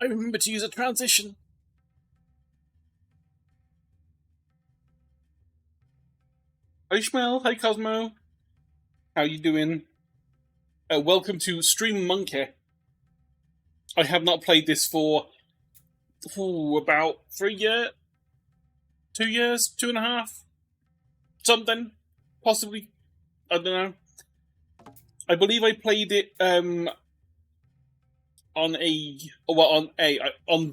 I remember to use a transition. Hi Ishmael, hi Cosmo. How you doing? Welcome to Stream Monke. I have not played this for about 3 years, 2 years, 2.5, something, possibly. I don't know. I believe I played it on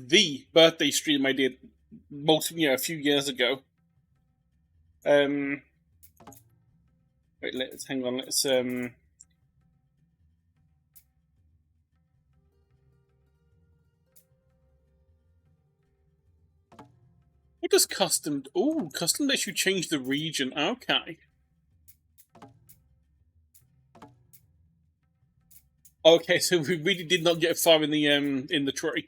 the birthday stream I did a few years ago. Wait, let's hang on. Let's What does custom? Oh, custom lets you change the region. Okay. Okay, so we really did not get far in the tree.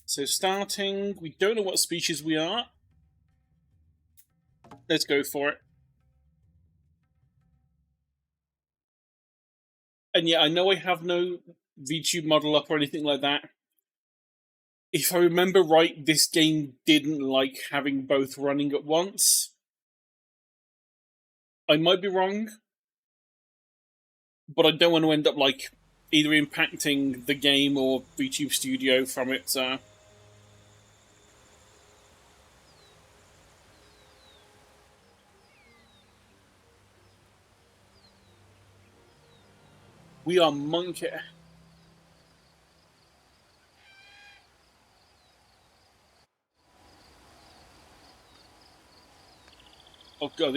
So starting, we don't know what species we are. Let's go for it. And yeah, I know I have no VTube model up or anything like that. If I remember right, this game didn't like having both running at once. I might be wrong, but I don't want to end up like either impacting the game or VTube Studio from it. So we are monke. Oh god,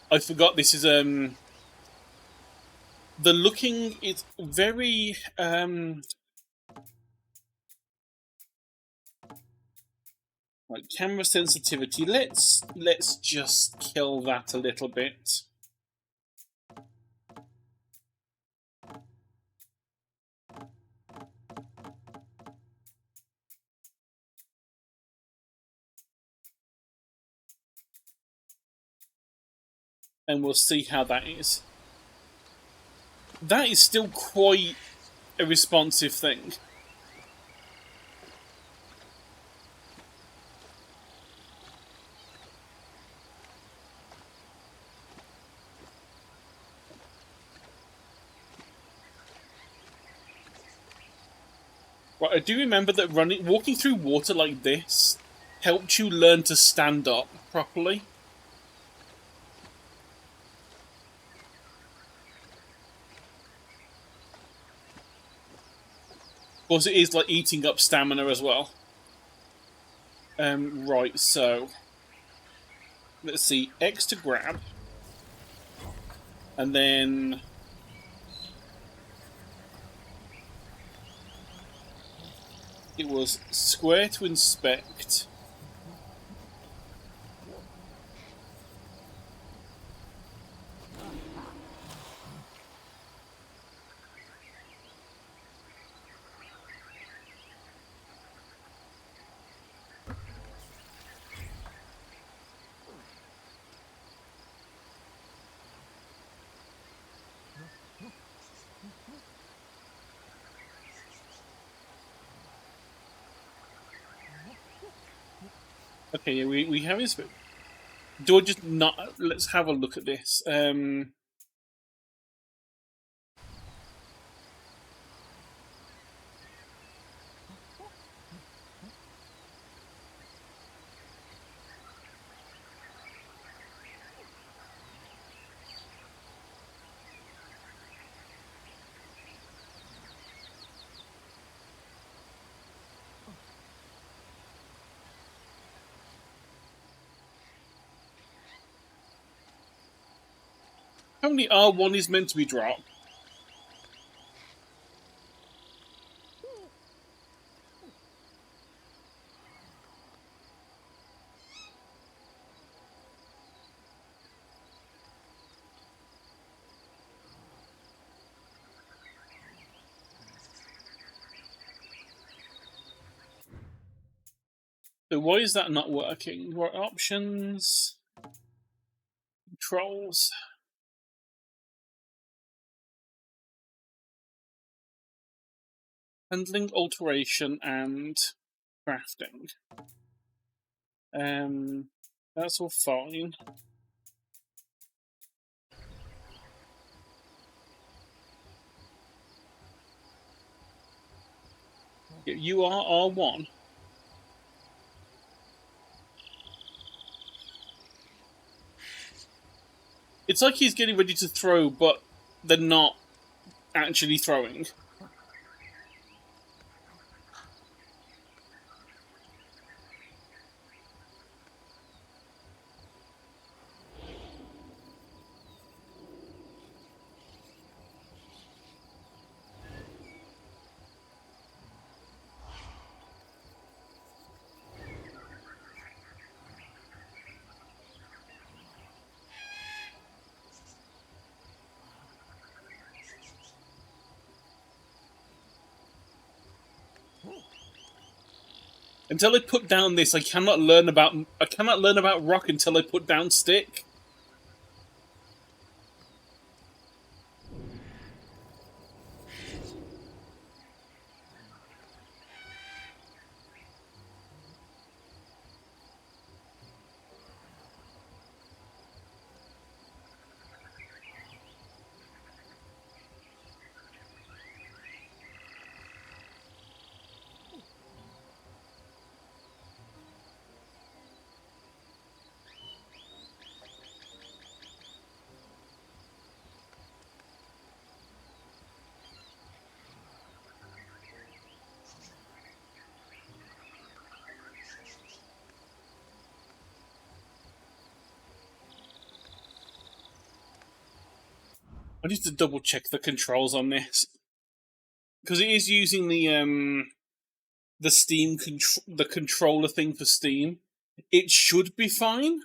I forgot this is the looking is very like camera sensitivity. Let's just kill that a little bit. And we'll see how that is. That is still quite a responsive thing. Right, I do remember that walking through water like this helped you learn to stand up properly. Of course, it is like eating up stamina as well. Right, so let's see, X to grab, and then it was square to inspect. Okay, yeah, we have inspect. Do I just not? Let's have a look at this. How many R1 is meant to be dropped? So why is that not working? Right, options, controls. Handling, alteration, and crafting. That's all fine. You are R1. It's like he's getting ready to throw, but they're not actually throwing. Until I put down this, I cannot learn about rock until I put down stick. I need to double check the controls on this because it is using the Steam the controller thing for Steam. It should be fine.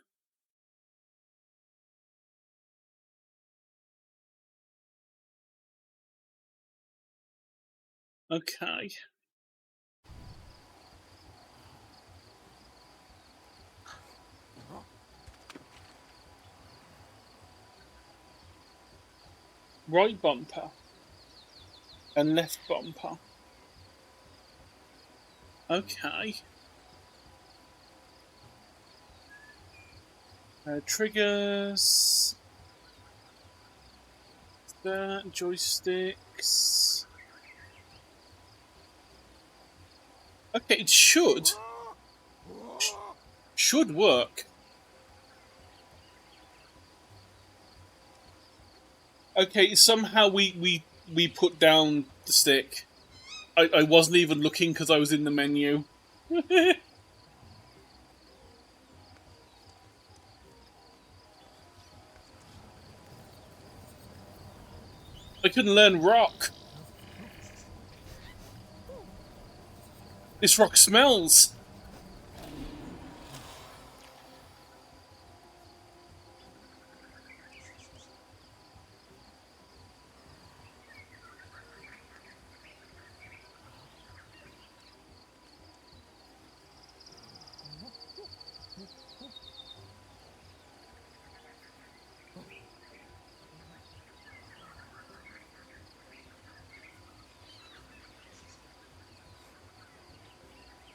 Okay. Right bumper and left bumper. Okay. Triggers. That joysticks. Okay, it should work. Okay, somehow we put down the stick. I wasn't even looking because I was in the menu. I couldn't learn rock. This rock smells.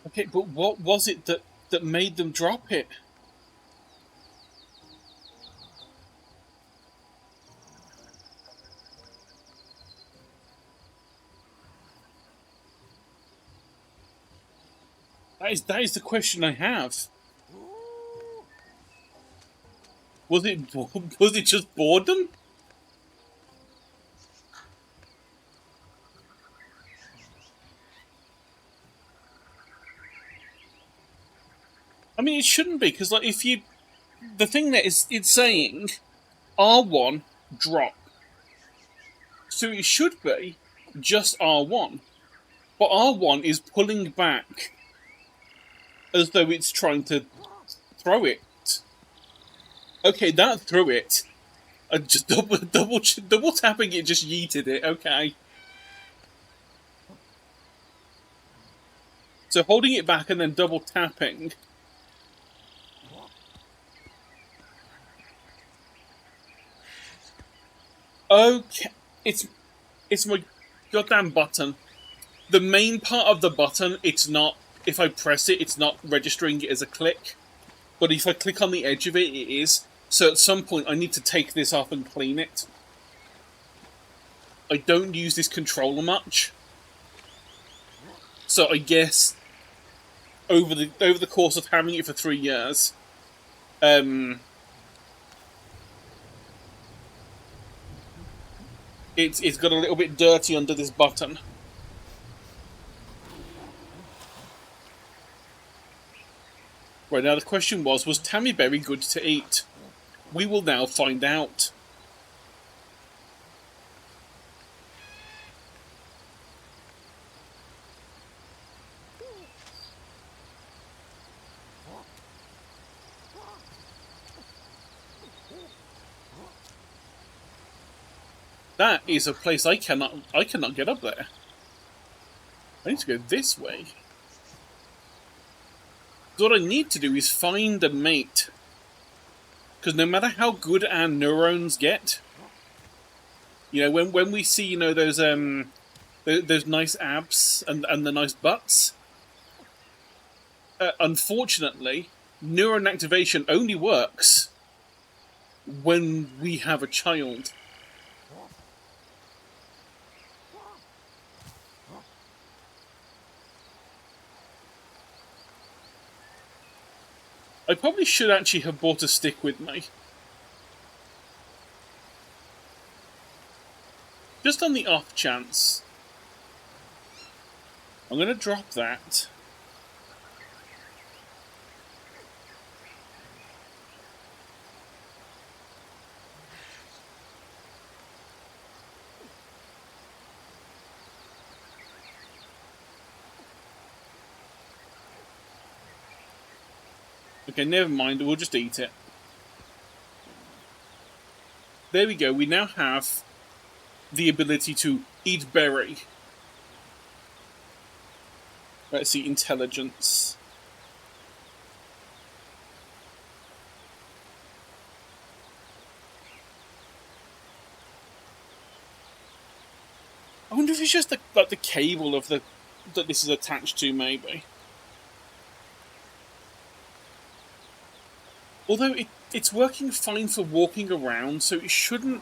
Okay, but what was it that made them drop it? That is the question I have. Was it just boredom? I mean, it shouldn't be because like if you, the thing that is it's saying R1 drop, so it should be just R1, but R1 is pulling back as though it's trying to throw it. Okay, that threw it. I just double tapping it just yeeted it. Okay. So holding it back and then double tapping. Okay, it's my goddamn button. The main part of the button, it's not. If I press it, it's not registering it as a click. But if I click on the edge of it, it is. So at some point, I need to take this off and clean it. I don't use this controller much, so I guess over the course of having it for 3 years, it's got a little bit dirty under this button. Right, now the question was Tammy Berry good to eat? We will now find out. That is a place I cannot get up there. I need to go this way. So what I need to do is find a mate. Because no matter how good our neurons get, you know, when we see, you know, those nice abs and the nice butts, unfortunately, neuron activation only works when we have a child. I probably should actually have bought a stick with me. Just on the off chance. I'm going to drop that. Okay, never mind. We'll just eat it. There we go. We now have the ability to eat berry. Let's see, intelligence. I wonder if it's just the cable of that this is attached to, maybe. Although it's working fine for walking around, so it shouldn't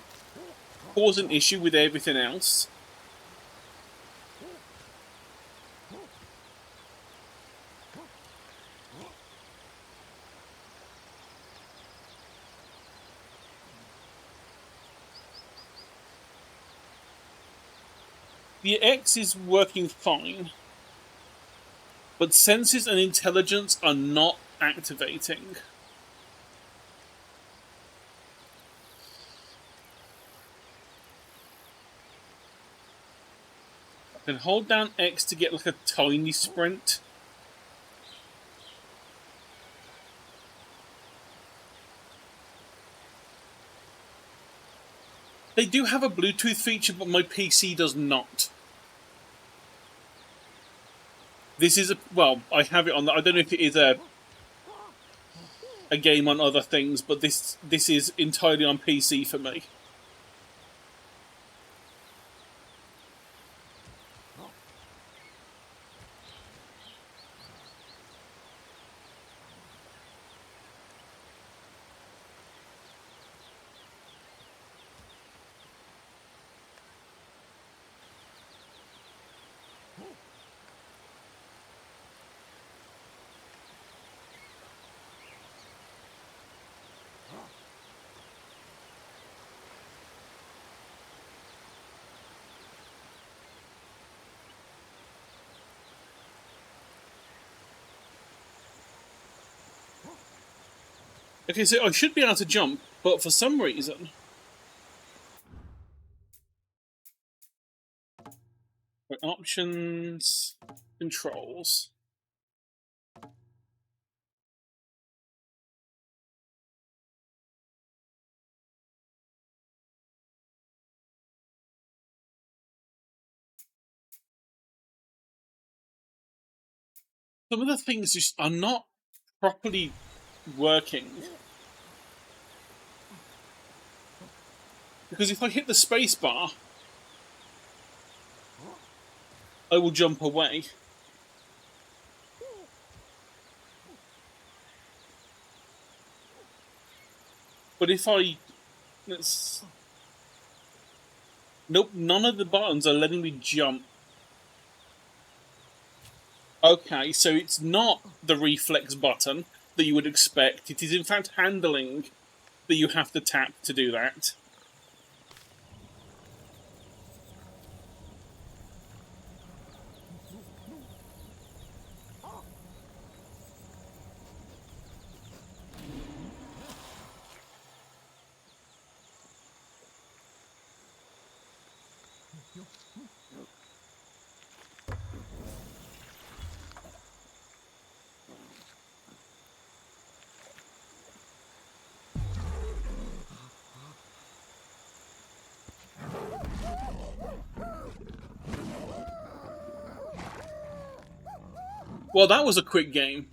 cause an issue with everything else. The X is working fine, but senses and intelligence are not activating. I can hold down X to get like a tiny sprint. They do have a Bluetooth feature, but my PC does not. This is well, I have it on. I don't know if it is a game on other things, but this is entirely on PC for me. Okay, so I should be able to jump, but for some reason... Right, options... Controls... Some of the things just are not properly working. Because if I hit the space bar, I will jump away. But if I... Nope, none of the buttons are letting me jump. Okay, so it's not the reflex button that you would expect. It is in fact handling that you have to tap to do that. Well, that was a quick game.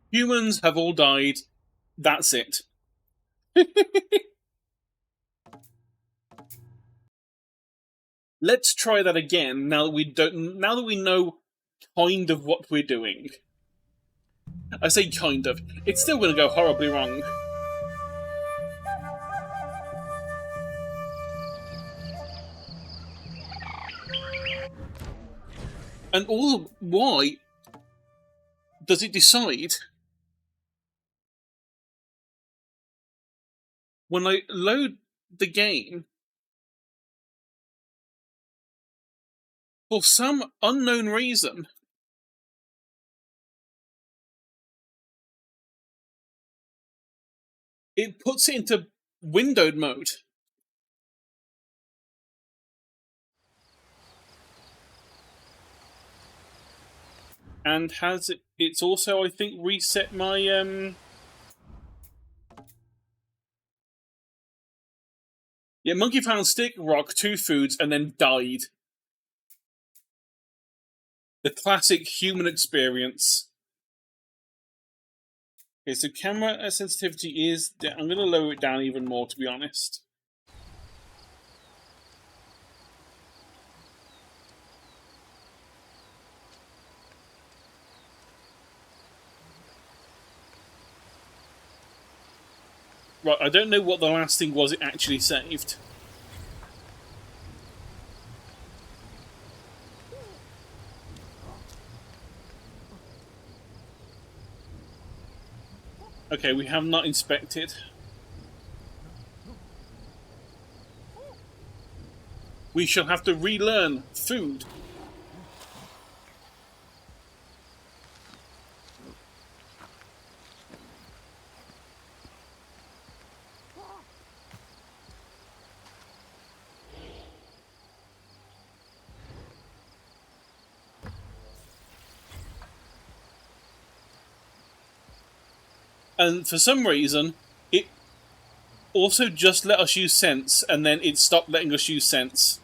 Humans have all died. That's it. Let's try that again now that we don't. Now that we know kind of what we're doing. I say kind of. It's still going to go horribly wrong. And all why does it decide when I load the game, for some unknown reason, it puts it into windowed mode. And has it? It's also, I think, reset my Yeah, monkey found stick, rock, 2 foods, and then died. The classic human experience. Okay, so camera sensitivity is... I'm going to lower it down even more, to be honest. Right, I don't know what the last thing was it actually saved. Okay, we have not inspected. We shall have to relearn food. And for some reason, it also just let us use sense, and then it stopped letting us use sense.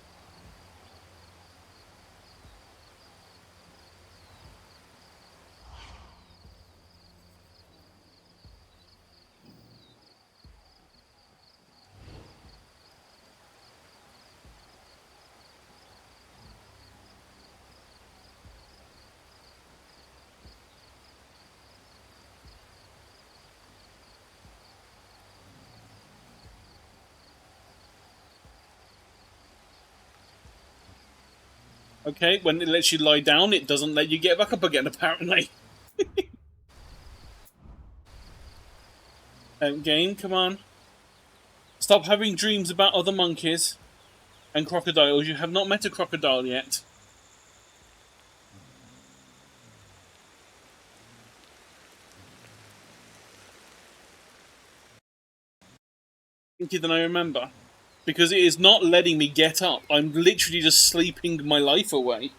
Okay, when it lets you lie down, it doesn't let you get back up again, apparently. Game, come on. Stop having dreams about other monkeys and crocodiles. You have not met a crocodile yet. than I remember. Because it is not letting me get up. I'm literally just sleeping my life away.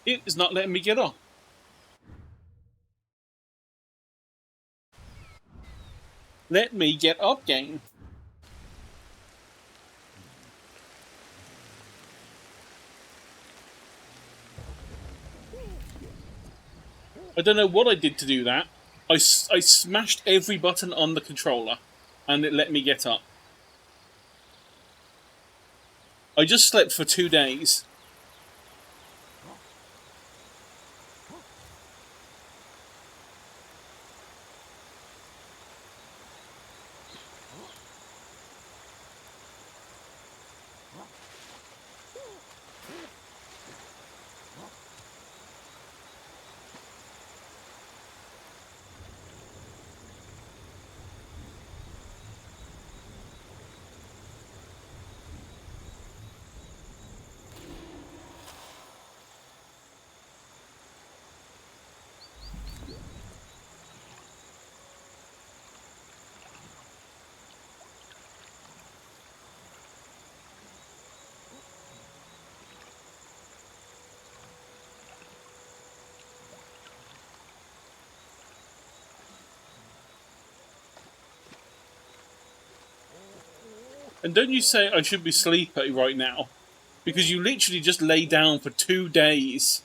It is not letting me get up. Let me get up, game. I don't know what I did to do that. I smashed every button on the controller, and it let me get up. I just slept for 2 days. And don't you say I should be sleepy right now? Because you literally just lay down for 2 days.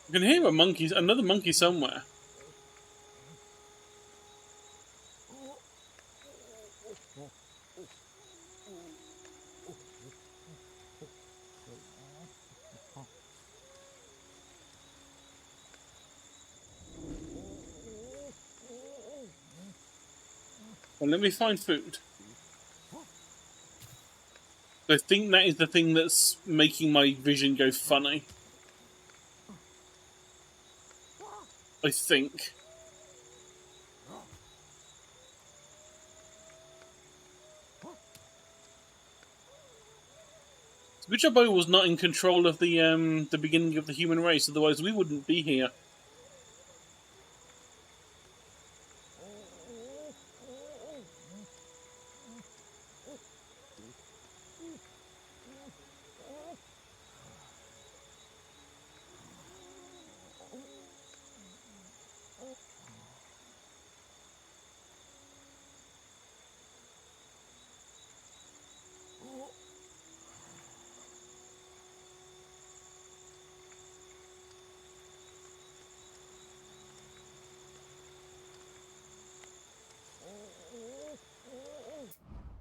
I can hear another monkey somewhere. Well, let me find food. I think that is the thing that's making my vision go funny. I think. Good job I was not in control of the beginning of the human race, otherwise we wouldn't be here.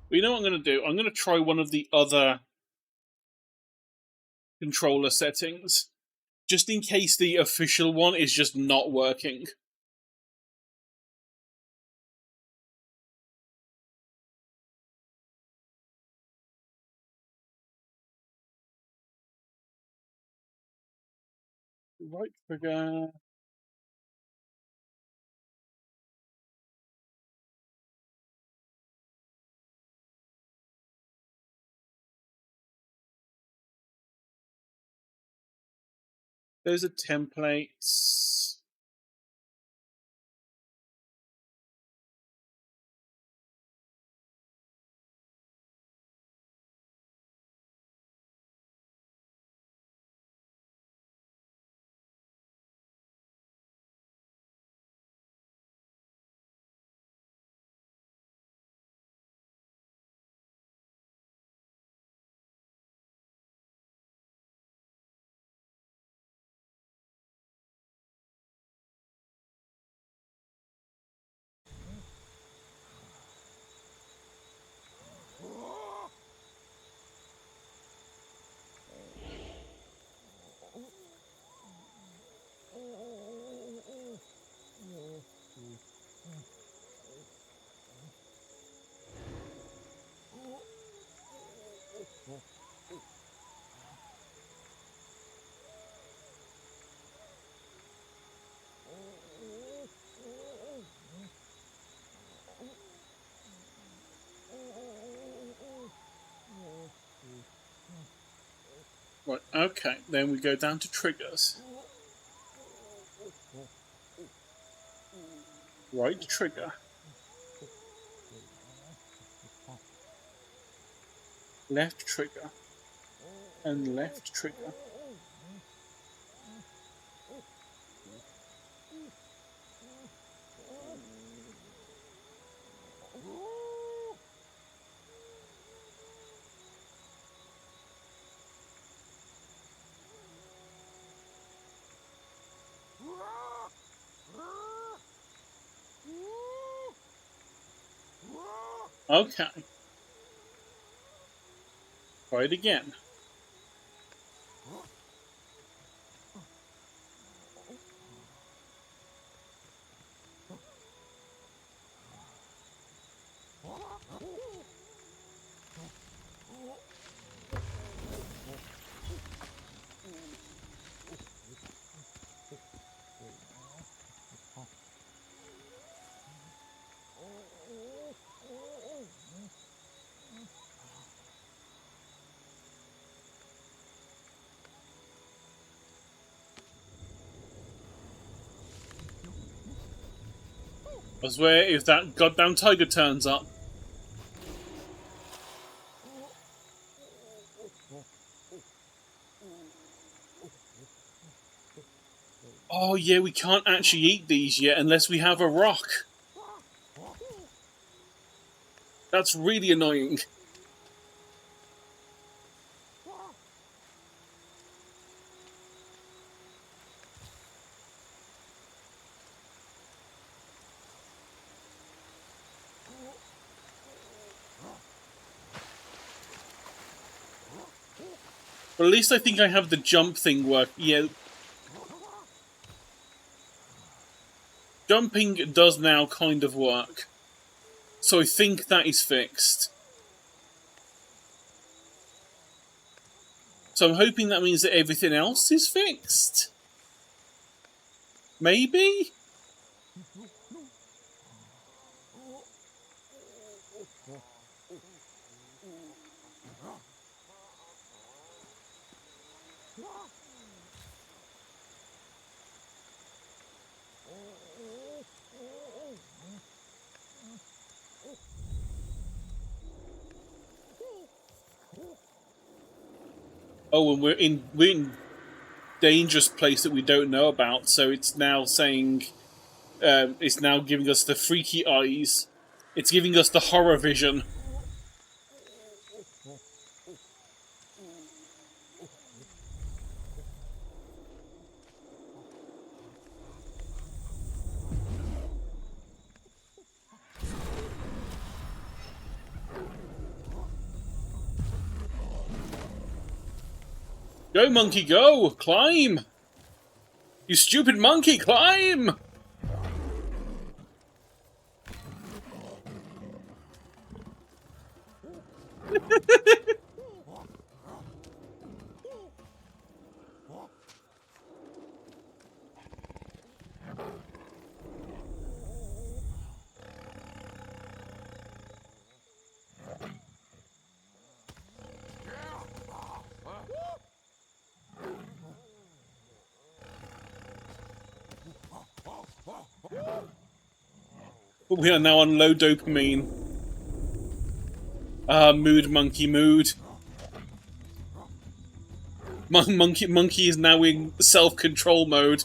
But you know what I'm going to do? I'm going to try one of the other controller settings, just in case the official one is just not working. Right trigger. Those are templates. Right, okay. Then we go down to triggers. Right trigger. Left trigger. And left trigger. Okay. Try it again. I swear, if that goddamn tiger turns up. Oh yeah, we can't actually eat these yet unless we have a rock. That's really annoying. But at least I think I have the jump thing work. Yeah. Jumping does now kind of work. So I think that is fixed. So I'm hoping that means that everything else is fixed? Maybe? Oh, and we're in dangerous place that we don't know about, so it's now saying it's now giving us the freaky eyes. It's giving us the horror vision. Go, monkey, go! Climb! You stupid monkey, climb! But we are now on low dopamine. Mood, monkey, mood. Monkey is now in self-control mode.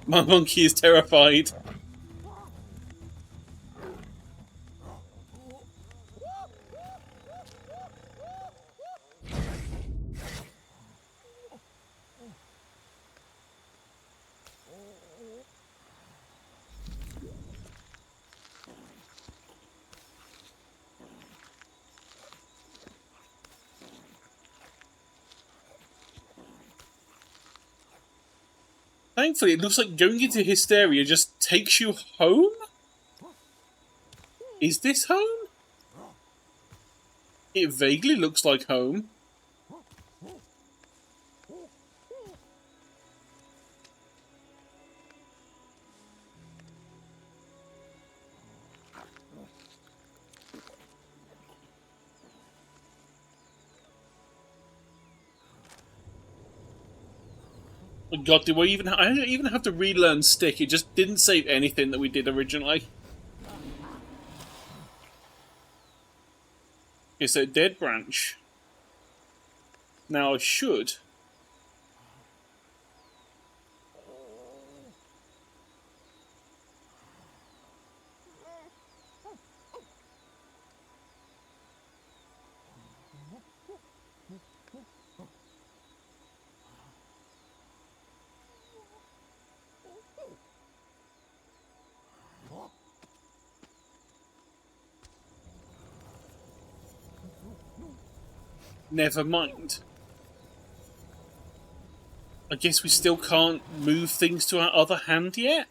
My monkey is terrified. Thankfully, it looks like going into hysteria just takes you home? Is this home? It vaguely looks like home. Oh God, do I even? I don't even have to relearn stick. It just didn't save anything that we did originally. Okay, so dead branch. Now I should. Never mind. I guess we still can't move things to our other hand yet?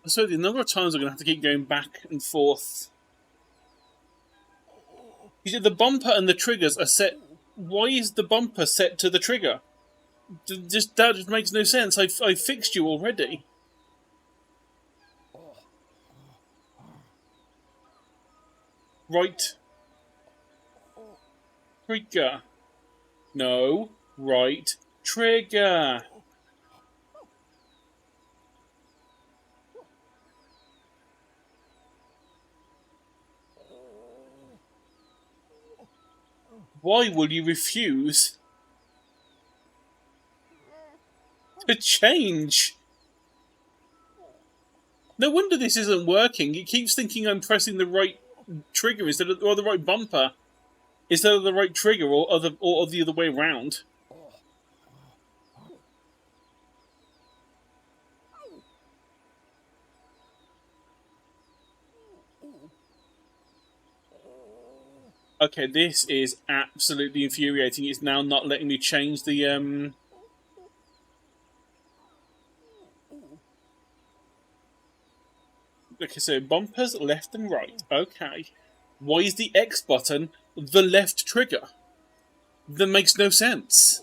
So the number of times I'm going to have to keep going back and forth. You see, the bumper and the triggers are set. Why is the bumper set to the trigger? That just makes no sense. I fixed you already. Right trigger. No, right trigger. Why will you refuse to change? No wonder this isn't working. It keeps thinking I'm pressing the right trigger instead of, or the right bumper instead of the right trigger, or the other way around. Okay, this is absolutely infuriating. It's now not letting me change the. Okay, so bumpers left and right. Okay. Why is the X button the left trigger? That makes no sense.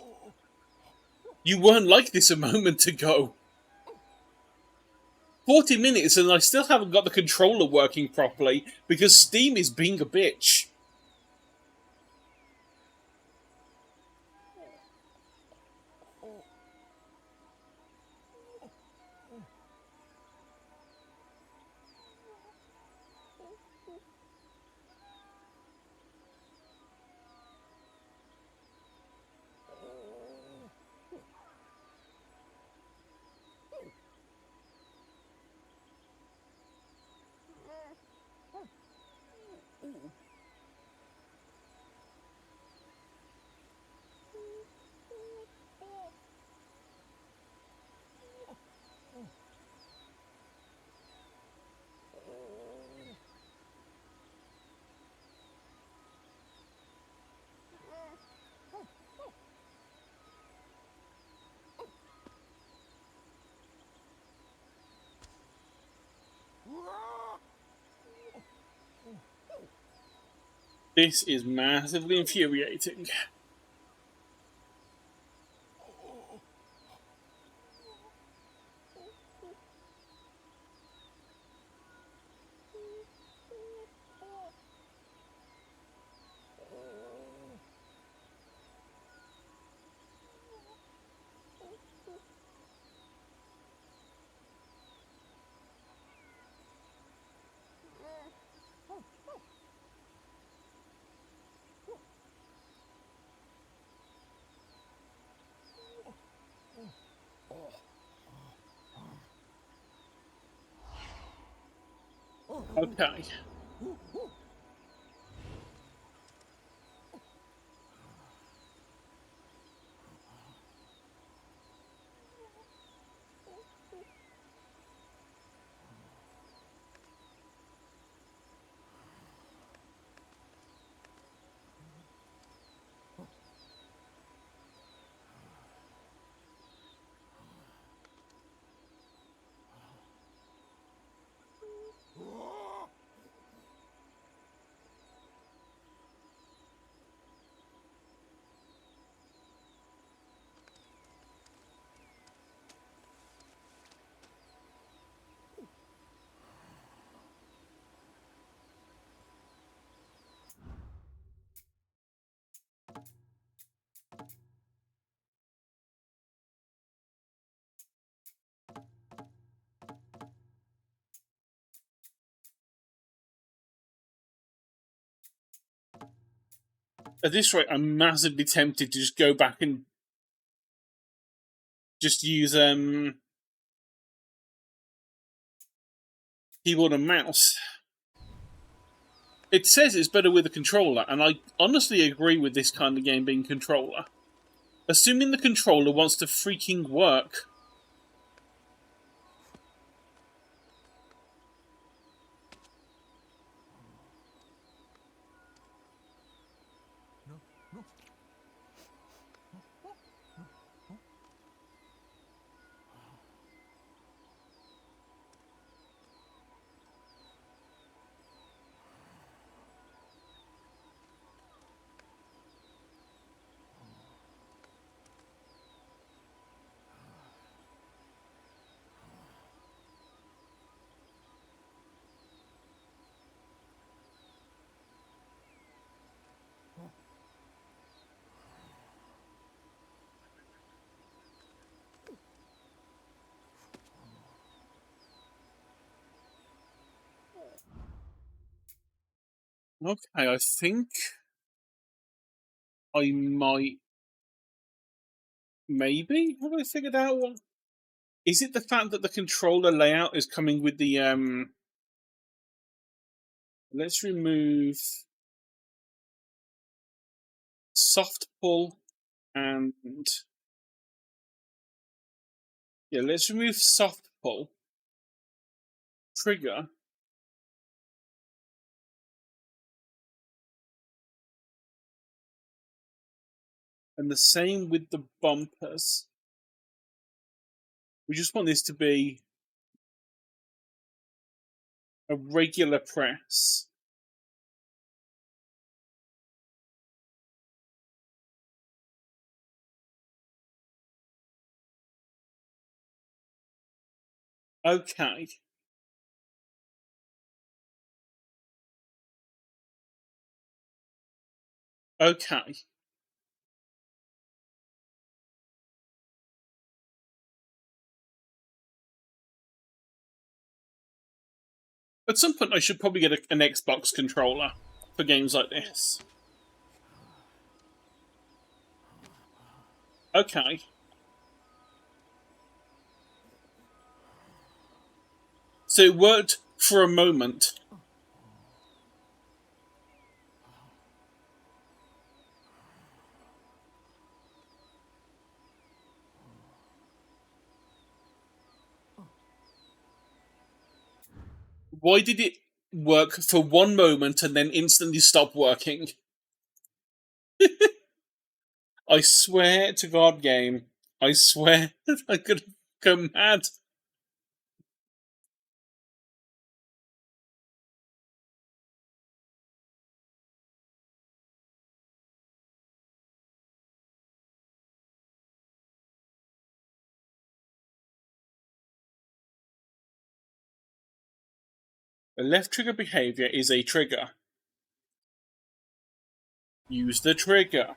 You weren't like this a moment ago. 40 minutes and I still haven't got the controller working properly because Steam is being a bitch. This is massively infuriating. Okay. At this rate, I'm massively tempted to just go back and just use keyboard and mouse. It says it's better with a controller, and I honestly agree with this kind of game being controller. Assuming the controller wants to freaking work. Okay, I think I might... Maybe? Have I figured out what... Is it the fact that the controller layout is coming with the... Let's remove soft pull and... Yeah, let's remove soft pull. Trigger. And the same with the bumpers. We just want this to be a regular press. Okay. Okay. At some point, I should probably get an Xbox controller for games like this. Okay. So it worked for a moment. Why did it work for one moment and then instantly stop working? I swear to God, game. I swear I could go mad. The left trigger behavior is a trigger. Use the trigger.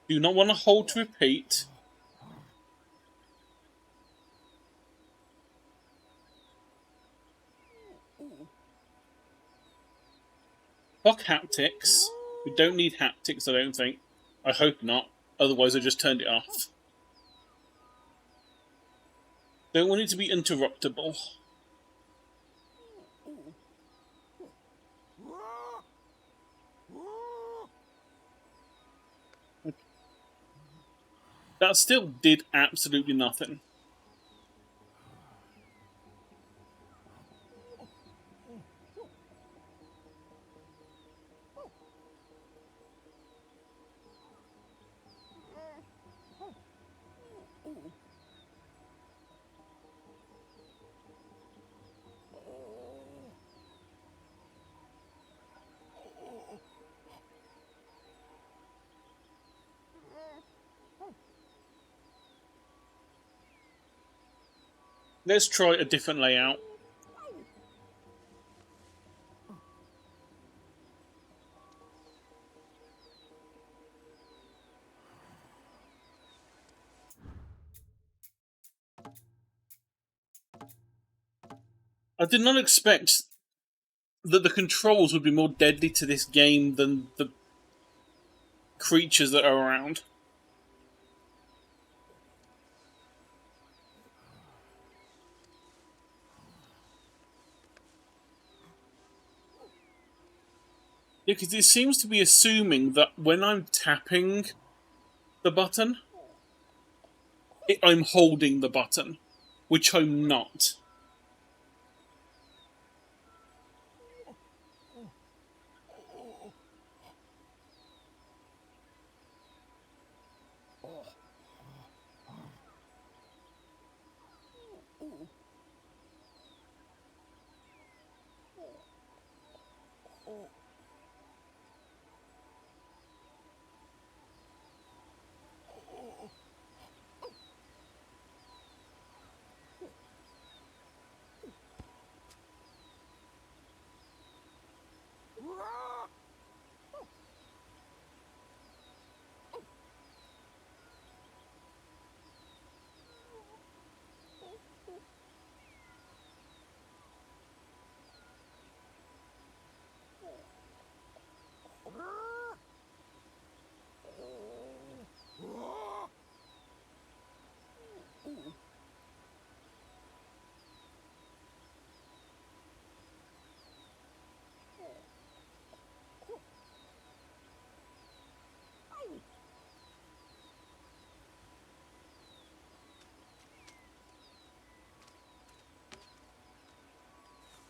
Do not want to hold to repeat. Fuck haptics. We don't need haptics, I don't think. I hope not. Otherwise, I just turned it off. Don't want it to be interruptible. That still did absolutely nothing. Let's try a different layout. I did not expect that the controls would be more deadly to this game than the creatures that are around. Yeah, because it seems to be assuming that when I'm tapping the button, I'm holding the button, which I'm not.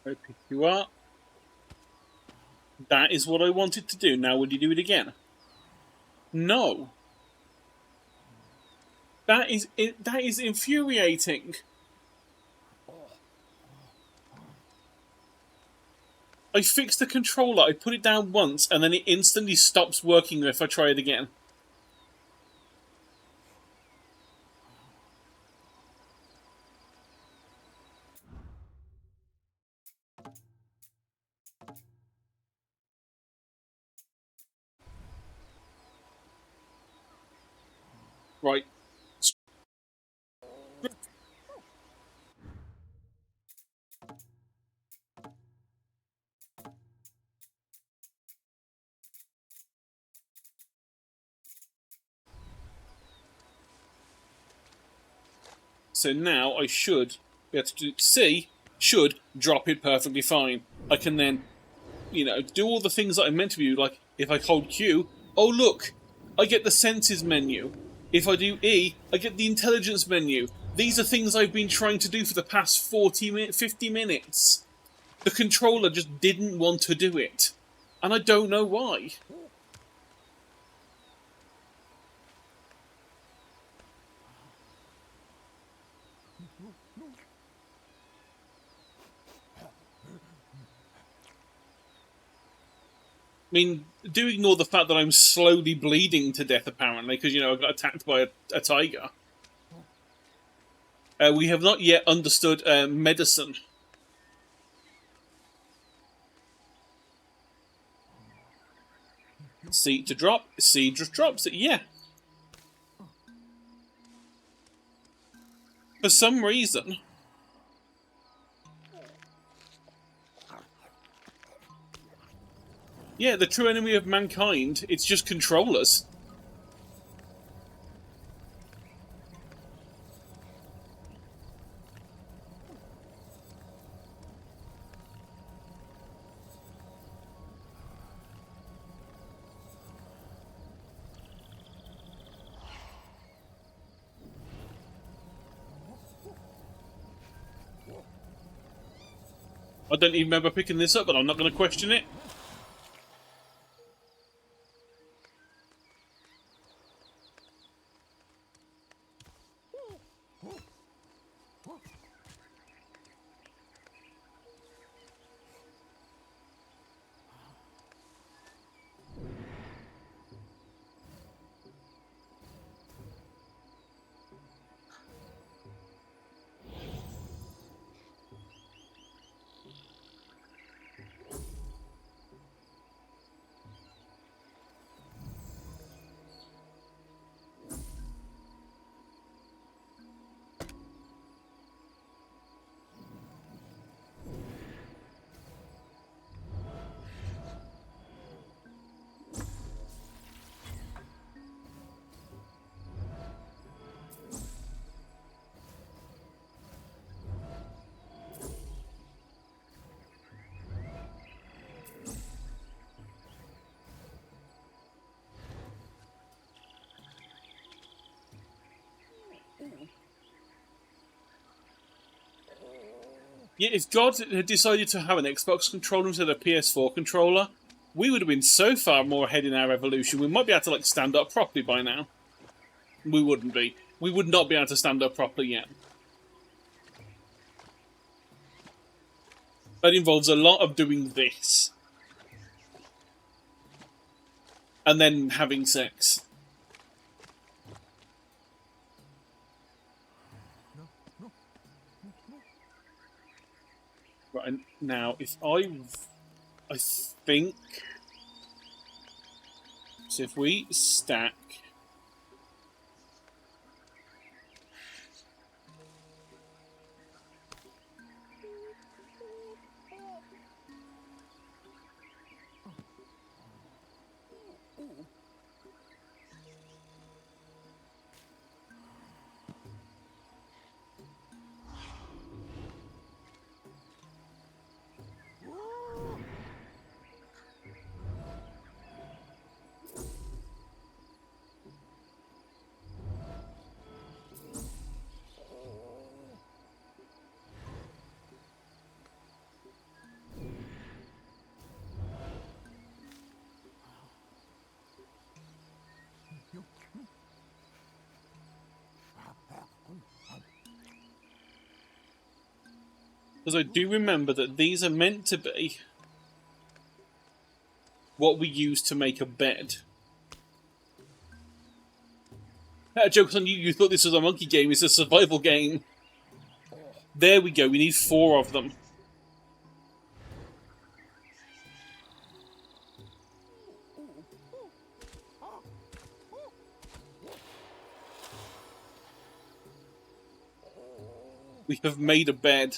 I pick you up. That is what I wanted to do. Now, would you do it again? No. That is infuriating. I fixed the controller, I put it down once, and then it instantly stops working if I try it again. Right. So now I should be able to do C, should drop it perfectly fine. I can then, do all the things that I meant to do, like if I hold Q, oh look, I get the senses menu. If I do E, I get the intelligence menu. These are things I've been trying to do for the past 50 minutes. The controller just didn't want to do it. And I don't know why. I mean, do ignore the fact that I'm slowly bleeding to death, apparently, because, I got attacked by a tiger. We have not yet understood medicine. C to drop. C just drops it, yeah. For some reason. Yeah, the true enemy of mankind, it's just controllers. I don't even remember picking this up, but I'm not going to question it. Yeah, if God had decided to have an Xbox controller instead of a PS4 controller, we would have been so far more ahead in our evolution. We might be able to stand up properly by now. We wouldn't be. We would not be able to stand up properly yet. That involves a lot of doing this. And then having sex. Right, now, if I think... So if we stack... Because I do remember that these are meant to be what we use to make a bed. Joke's on you, you thought this was a monkey game, it's a survival game. There we go, we need 4 of them. We have made a bed.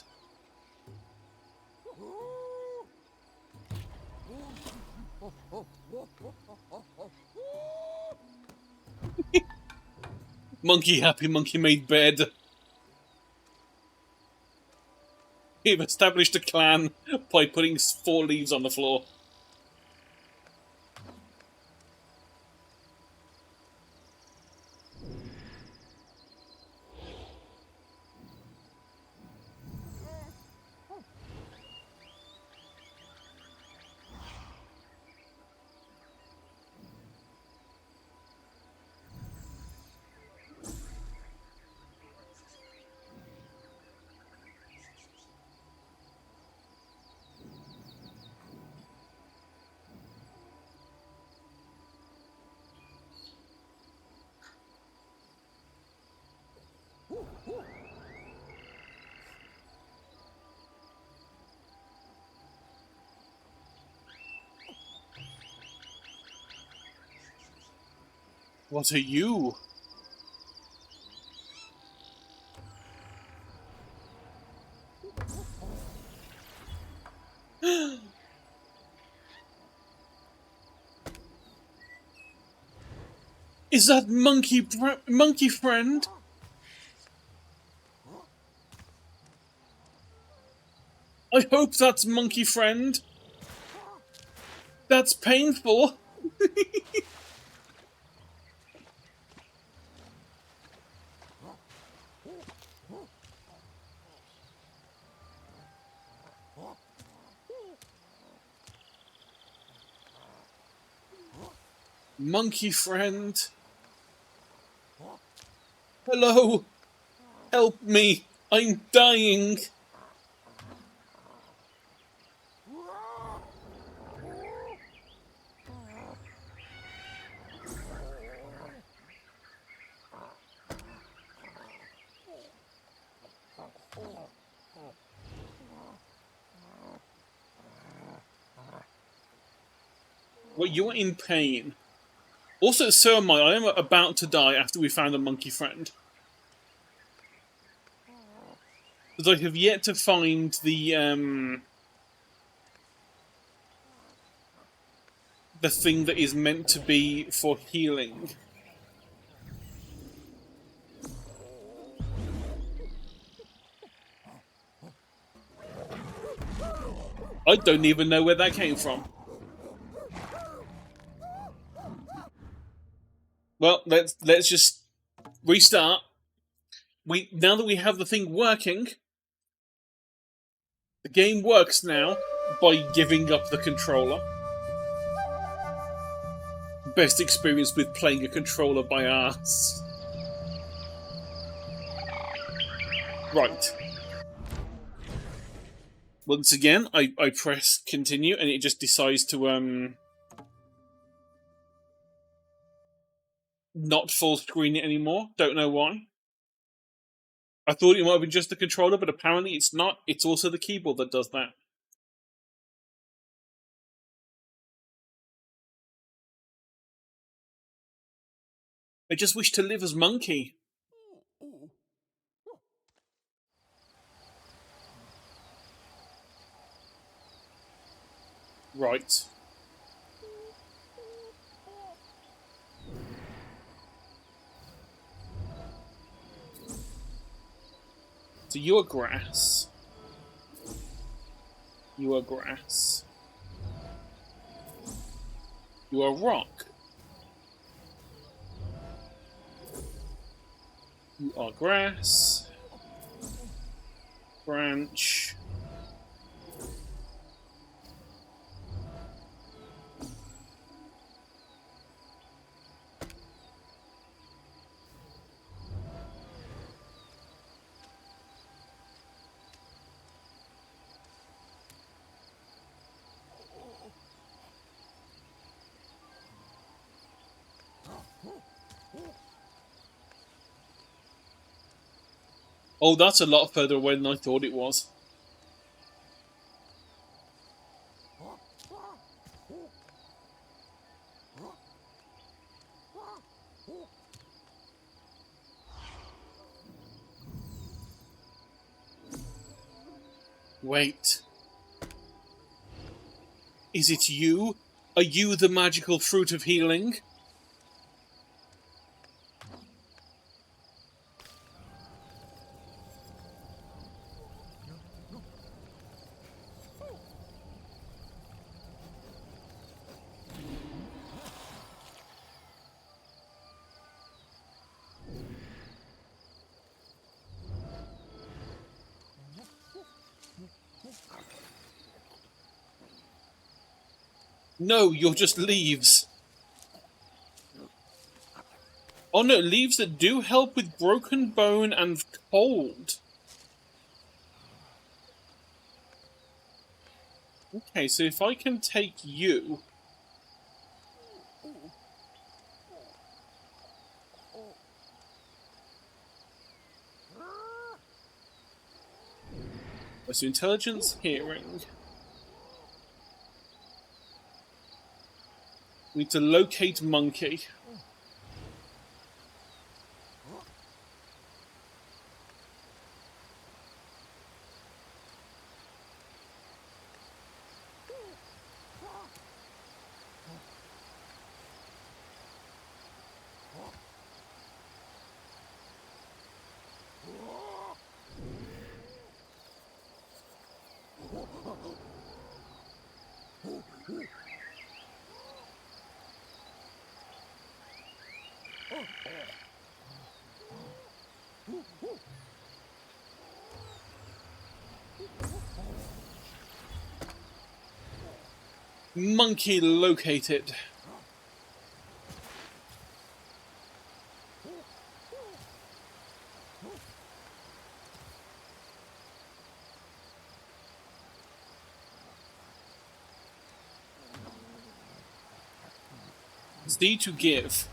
Monkey happy, monkey made bed. We've established a clan by putting 4 leaves on the floor. What are you? Is that monkey friend? I hope that's monkey friend. That's painful. Monkey friend. Hello. Help me. I'm dying. Well, you're in pain. Also, so am I. I am about to die after we found a monkey friend. Because I have yet to find the thing that is meant to be for healing. I don't even know where that came from. Well, let's just restart. Now that we have the thing working, the game works now by giving up the controller. Best experience with playing a controller by arse. Right. Once again, I press continue and it just decides to not full screen it anymore. Don't know why. I thought it might have been just the controller, but apparently it's not. It's also the keyboard that does that. I just wish to live as Monkey. Right. So you are grass. You are grass. You are rock. You are grass. Branch. Oh, that's a lot further away than I thought it was. Wait. Is it you? Are you the magical fruit of healing? No, you're just leaves. Oh no, leaves that do help with broken bone and cold. Okay, so if I can take you... So intelligence, hearing. We need to locate monkey. Monkey located. D to give.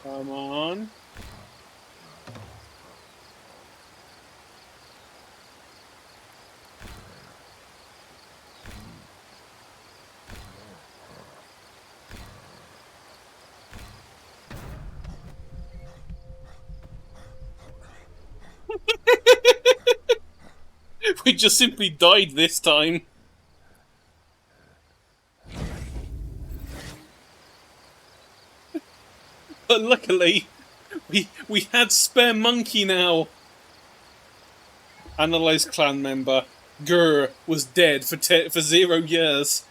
Come on. We just simply died this time. But luckily, we had spare monkey now. Analyze clan member. Grr was dead for 0 years.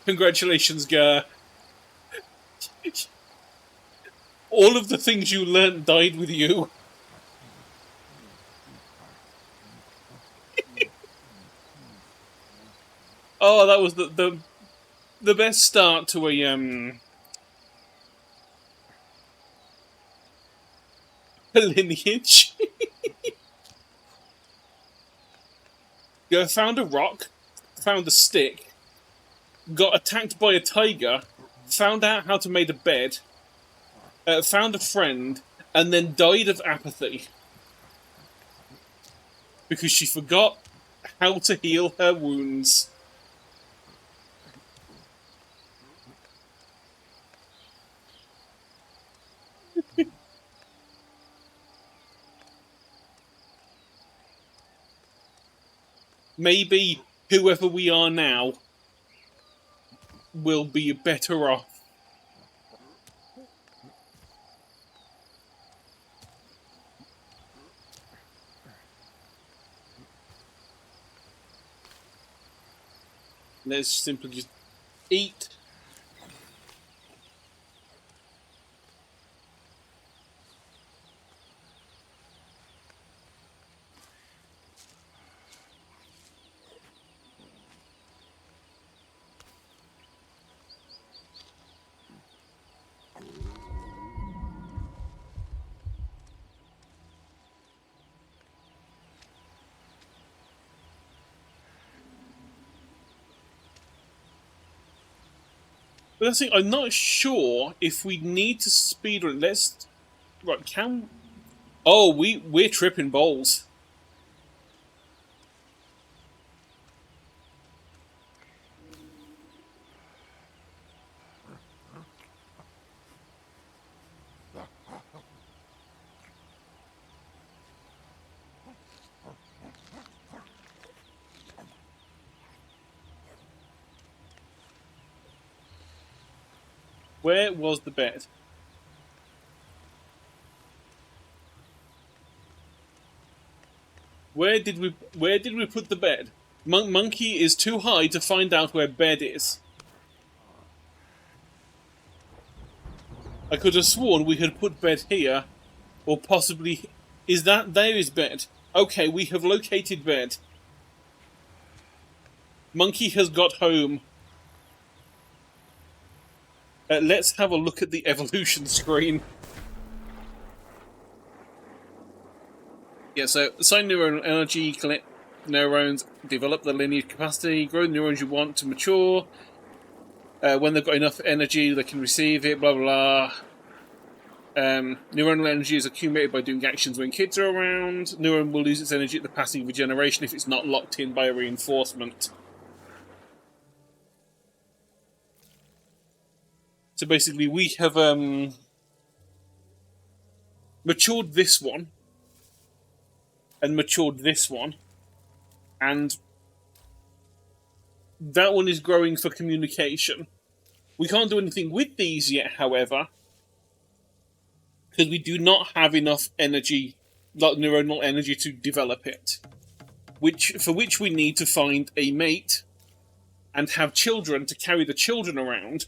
Congratulations, Grr. All of the things you learnt died with you. Oh, that was the best start to a lineage. You found a rock, found a stick, got attacked by a tiger, found out how to make a bed, found a friend, and then died of apathy. Because she forgot how to heal her wounds. Maybe whoever we are now will be better off. Let's simply just eat. But that's the thing, I'm not sure if we need to speedrun. Let's... Right, can... Oh, we're tripping balls. Where was the bed? Where did we put the bed? Monkey is too high to find out where bed is. I could have sworn we had put bed here, or possibly... Is that... There is bed. Okay, we have located bed. Monkey has got home. Let's have a look at the evolution screen. Yeah, so assign neuronal energy, collect neurons, develop the lineage capacity, grow the neurons you want to mature. When they've got enough energy, they can receive it, blah, blah, blah. Neuronal energy is accumulated by doing actions when kids are around. Neuron will lose its energy at the passing of regeneration if it's not locked in by a reinforcement. So basically, we have matured this one, and matured this one, and that one is growing for communication. We can't do anything with these yet, however, because we do not have enough energy, like neuronal energy, to develop it. For which we need to find a mate and have children to carry the children around.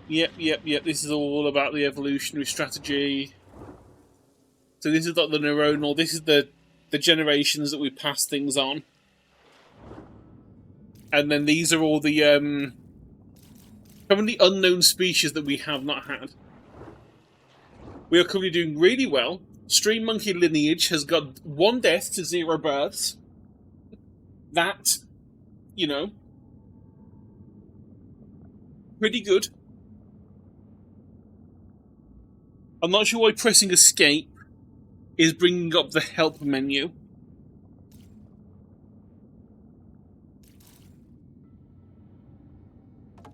Yep. This is all about the evolutionary strategy. So this is like the neuronal. This is the generations that we pass things on, and then these are all the currently unknown species that we have not had. We are currently doing really well. Stream monkey lineage has got 1 death to 0 births. That, you know, pretty good. I'm not sure why pressing escape is bringing up the help menu.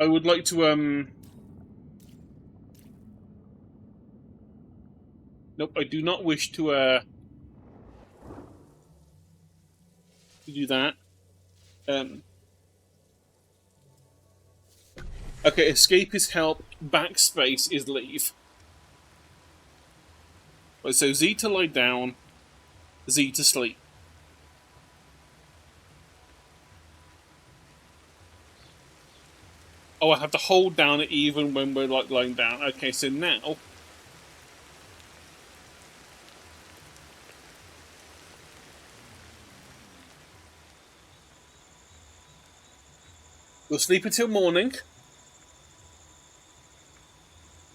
I would like to, Nope, I do not wish to do that. Okay, escape is help, backspace is leave. Right, so Z to lie down, Z to sleep. Oh, I have to hold down it even when we're like lying down. Okay, so now we'll sleep until morning,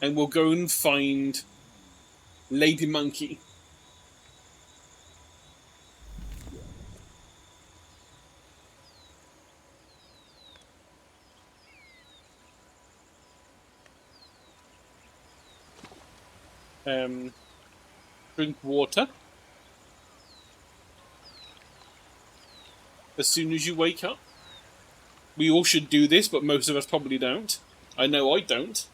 and we'll go and find Lady Monkey. Drink water as soon as you wake up. We all should do this, but most of us probably don't. I know I don't.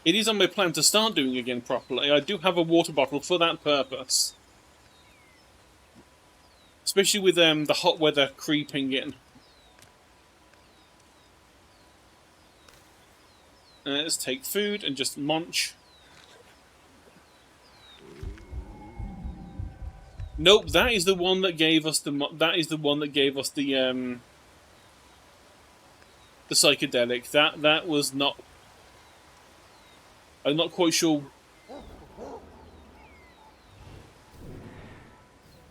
It is on my plan to start doing again properly. I do have a water bottle for that purpose. Especially with the hot weather creeping in. Let's take food and just munch. Nope, that is the one that gave us the psychedelic. That was not. I'm not quite sure.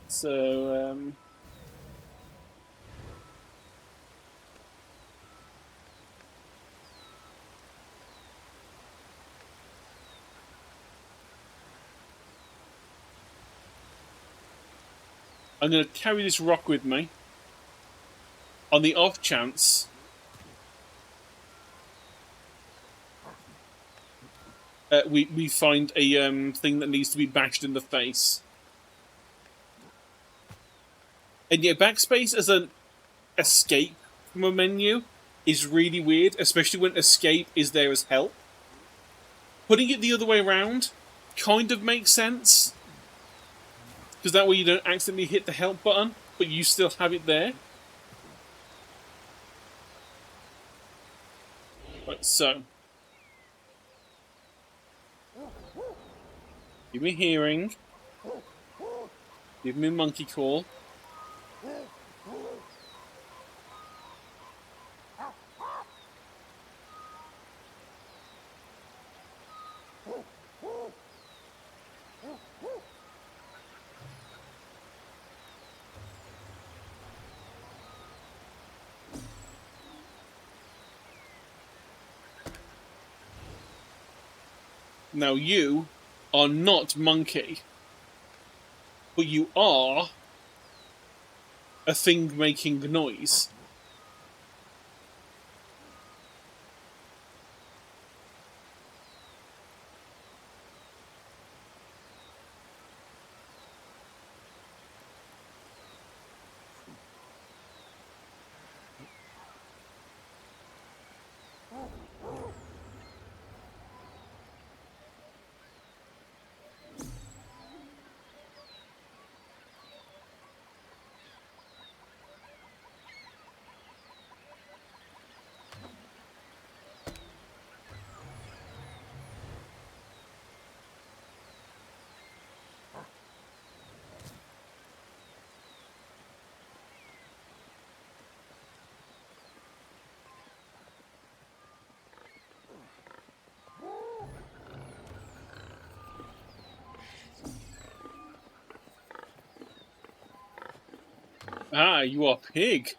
So I'm going to carry this rock with me on the off chance we find a thing that needs to be bashed in the face. And yeah, backspace as an escape from a menu is really weird, especially when escape is there as help. Putting it the other way around kind of makes sense, because that way you don't accidentally hit the help button, but you still have it there. Right, so. Give me hearing. Give me monkey call. Now you are not monkey, but you are a thing making noise. Ah, you are pig.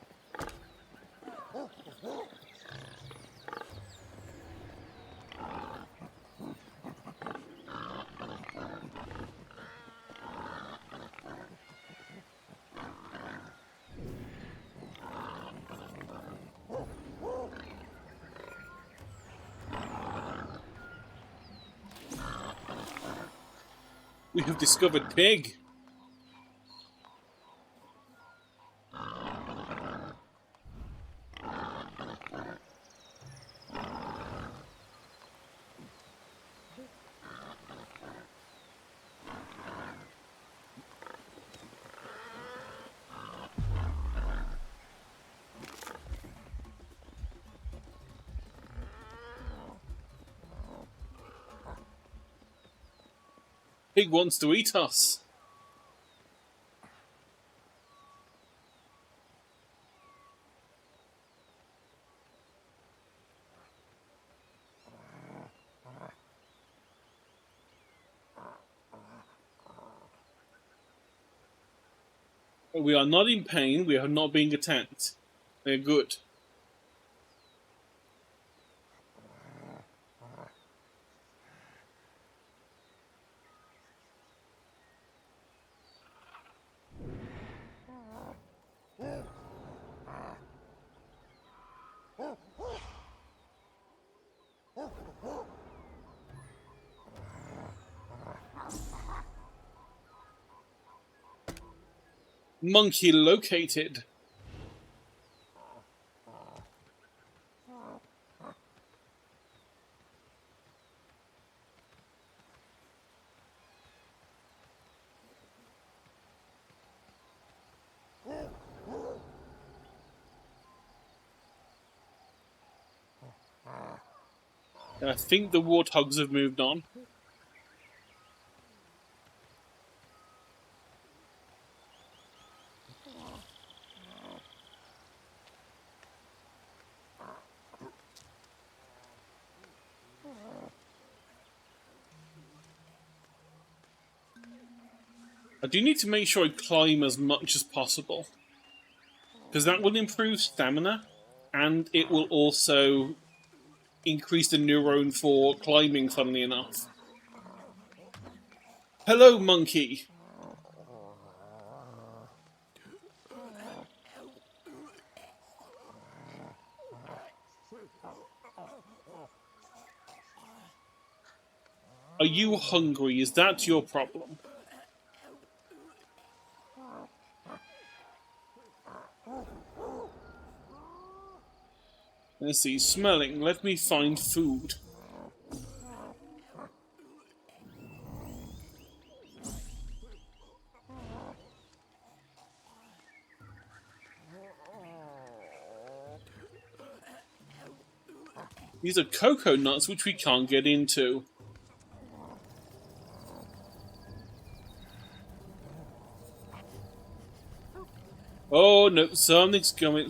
We have discovered pig. Pig wants to eat us. We are not in pain. We are not being attacked. We're good. Monkey located. I think the warthogs have moved on. I do need to make sure I climb as much as possible, because that will improve stamina, and it will also increase the neuron for climbing, funnily enough. Hello, monkey! Are you hungry? Is that your problem? Let's see, smelling. Let me find food. These are cocoa nuts, which we can't get into. Oh no, something's coming.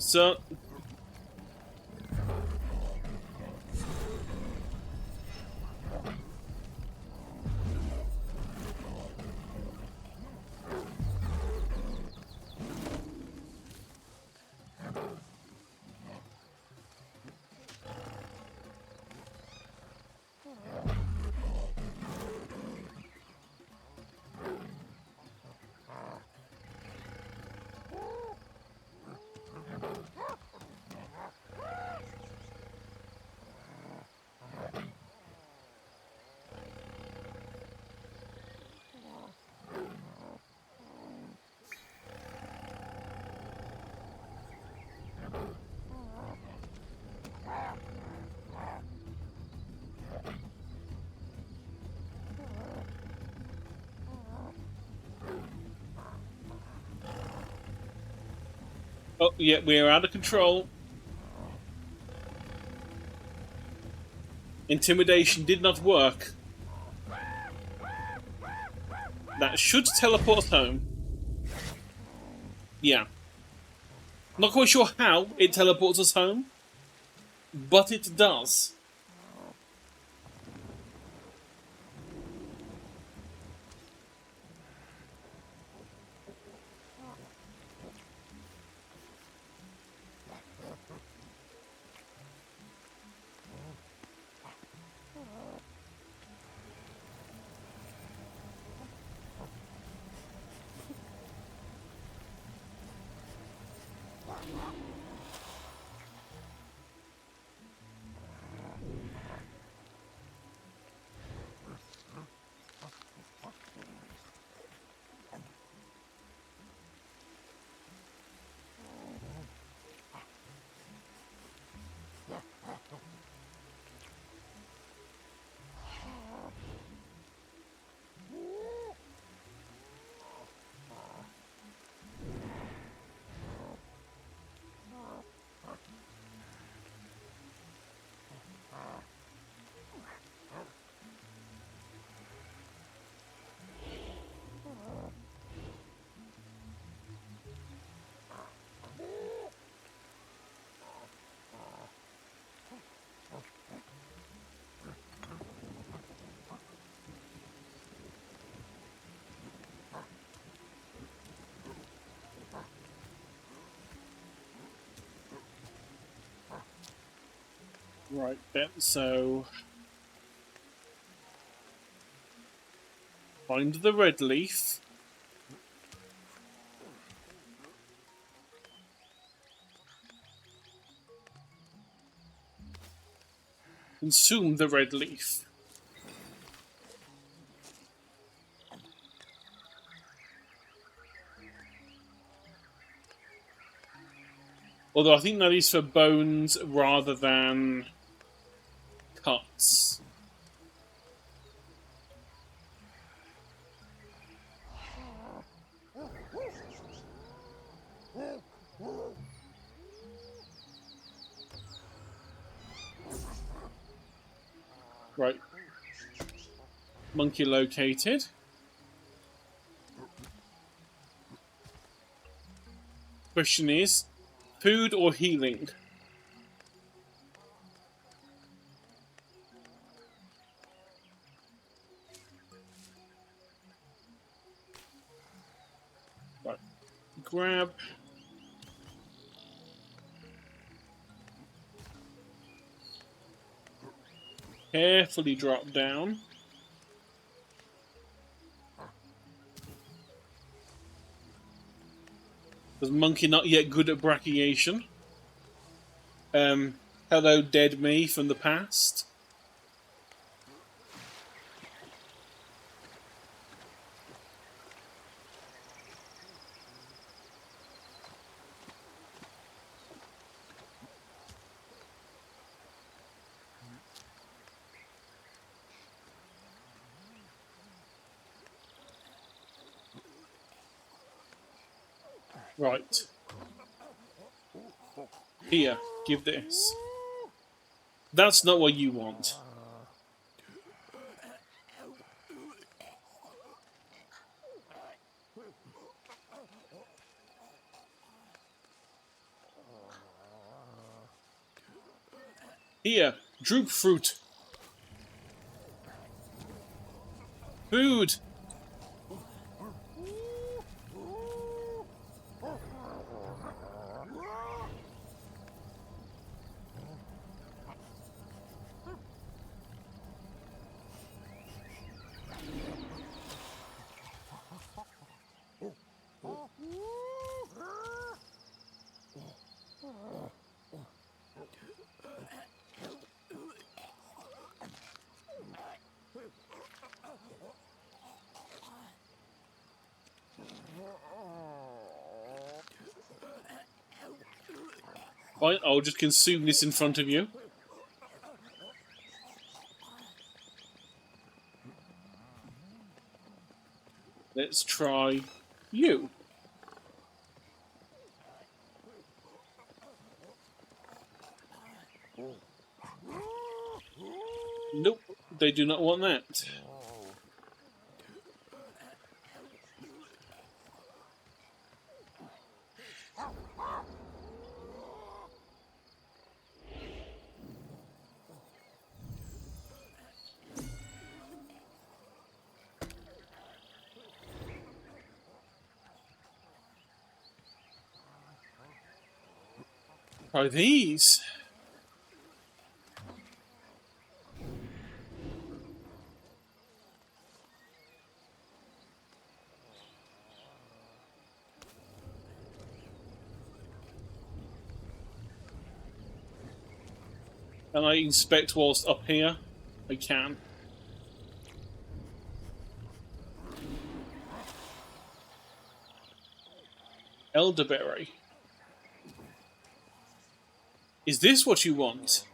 Oh, yeah, we're out of control. Intimidation did not work. That should teleport us home. Yeah. Not quite sure how it teleports us home, but it does. Right then, so find the red leaf. Consume the red leaf. Although I think that is for bones rather than cuts. Right. Monkey located. Question is, food or healing? Right. Grab. Carefully drop down. Because monkey not yet good at brachiation. Hello, dead me from the past. Right. Here, give this. That's not what you want. Here, droop fruit. Food. Fine, I'll just consume this in front of you. Let's try you. Nope, they do not want that. Try these. Can I inspect whilst up here? I can. Elderberry. Is this what you want?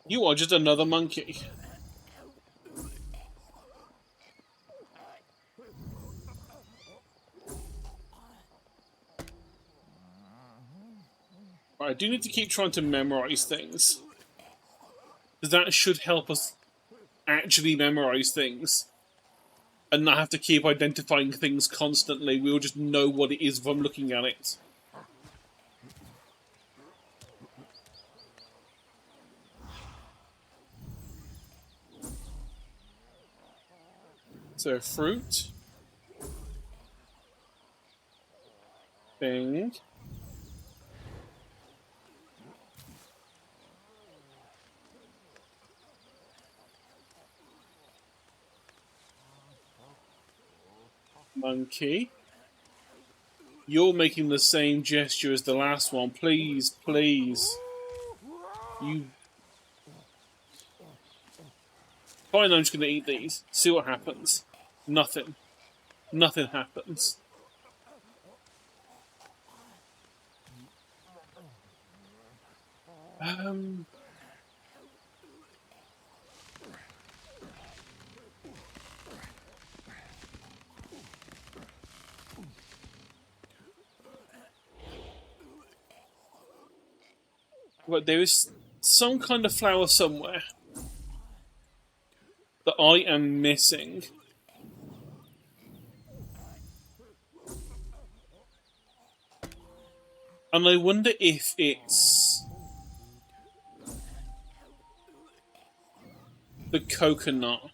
You are just another monkey. Right, I do need to keep trying to memorize things. Because that should help us actually memorize things and not have to keep identifying things constantly. We'll just know what it is from looking at it. So, fruit. Thing. Monkey. You're making the same gesture as the last one. Please, please. You... Fine, I'm just going to eat these. See what happens. Nothing. Nothing happens. But there is some kind of flower somewhere that I am missing. And I wonder if it's the coconut.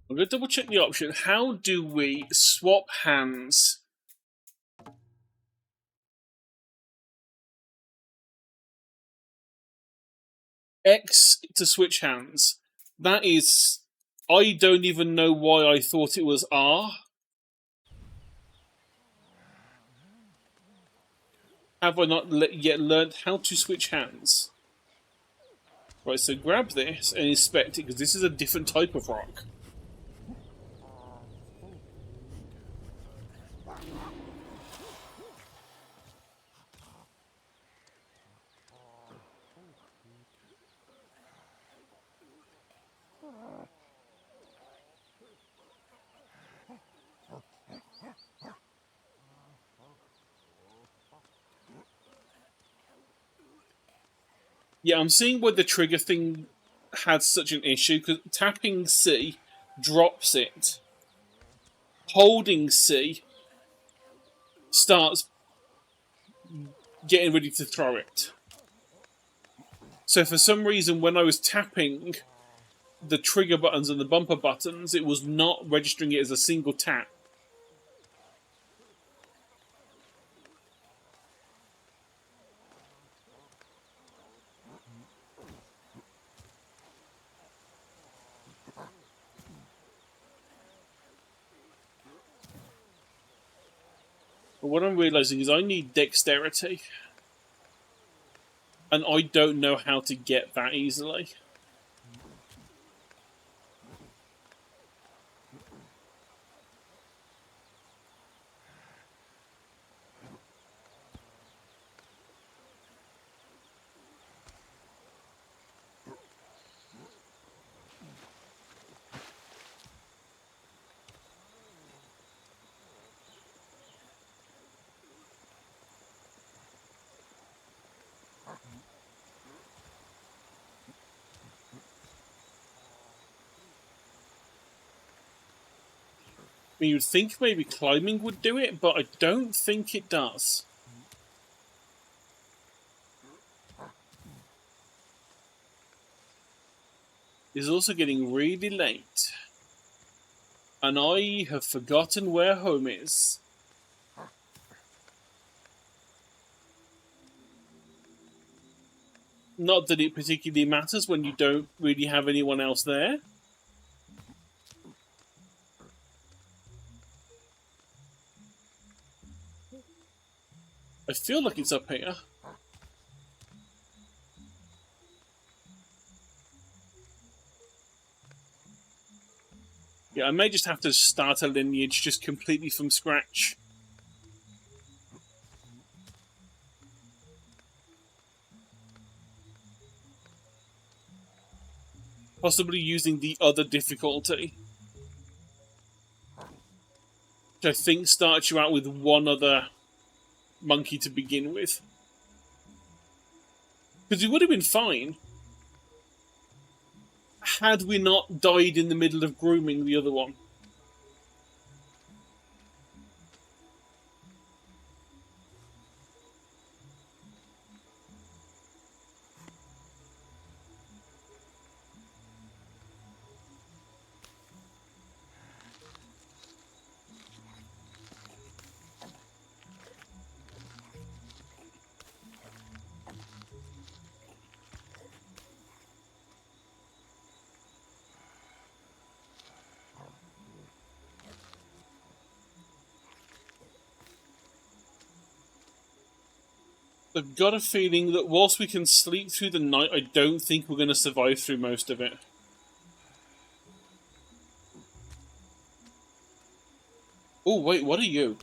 I'm going to double check the option. How do we swap hands? X to switch hands. That is... I don't even know why I thought it was R. Have I not yet learned how to switch hands? Right, so grab this and inspect it, because this is a different type of rock. Yeah, I'm seeing why the trigger thing had such an issue, because tapping C drops it. Holding C starts getting ready to throw it. So for some reason, when I was tapping the trigger buttons and the bumper buttons, it was not registering it as a single tap. But what I'm realizing is I need dexterity. And I don't know how to get that easily. I mean, you'd think maybe climbing would do it, but I don't think it does. It's also getting really late. And I have forgotten where home is. Not that it particularly matters when you don't really have anyone else there. I feel like it's up here. Yeah, I may just have to start a lineage just completely from scratch. Possibly using the other difficulty, which I think starts you out with one other monkey to begin with. Because we would have been fine had we not died in the middle of grooming the other one. I've got a feeling that whilst we can sleep through the night, I don't think we're going to survive through most of it. Oh, wait, what are you?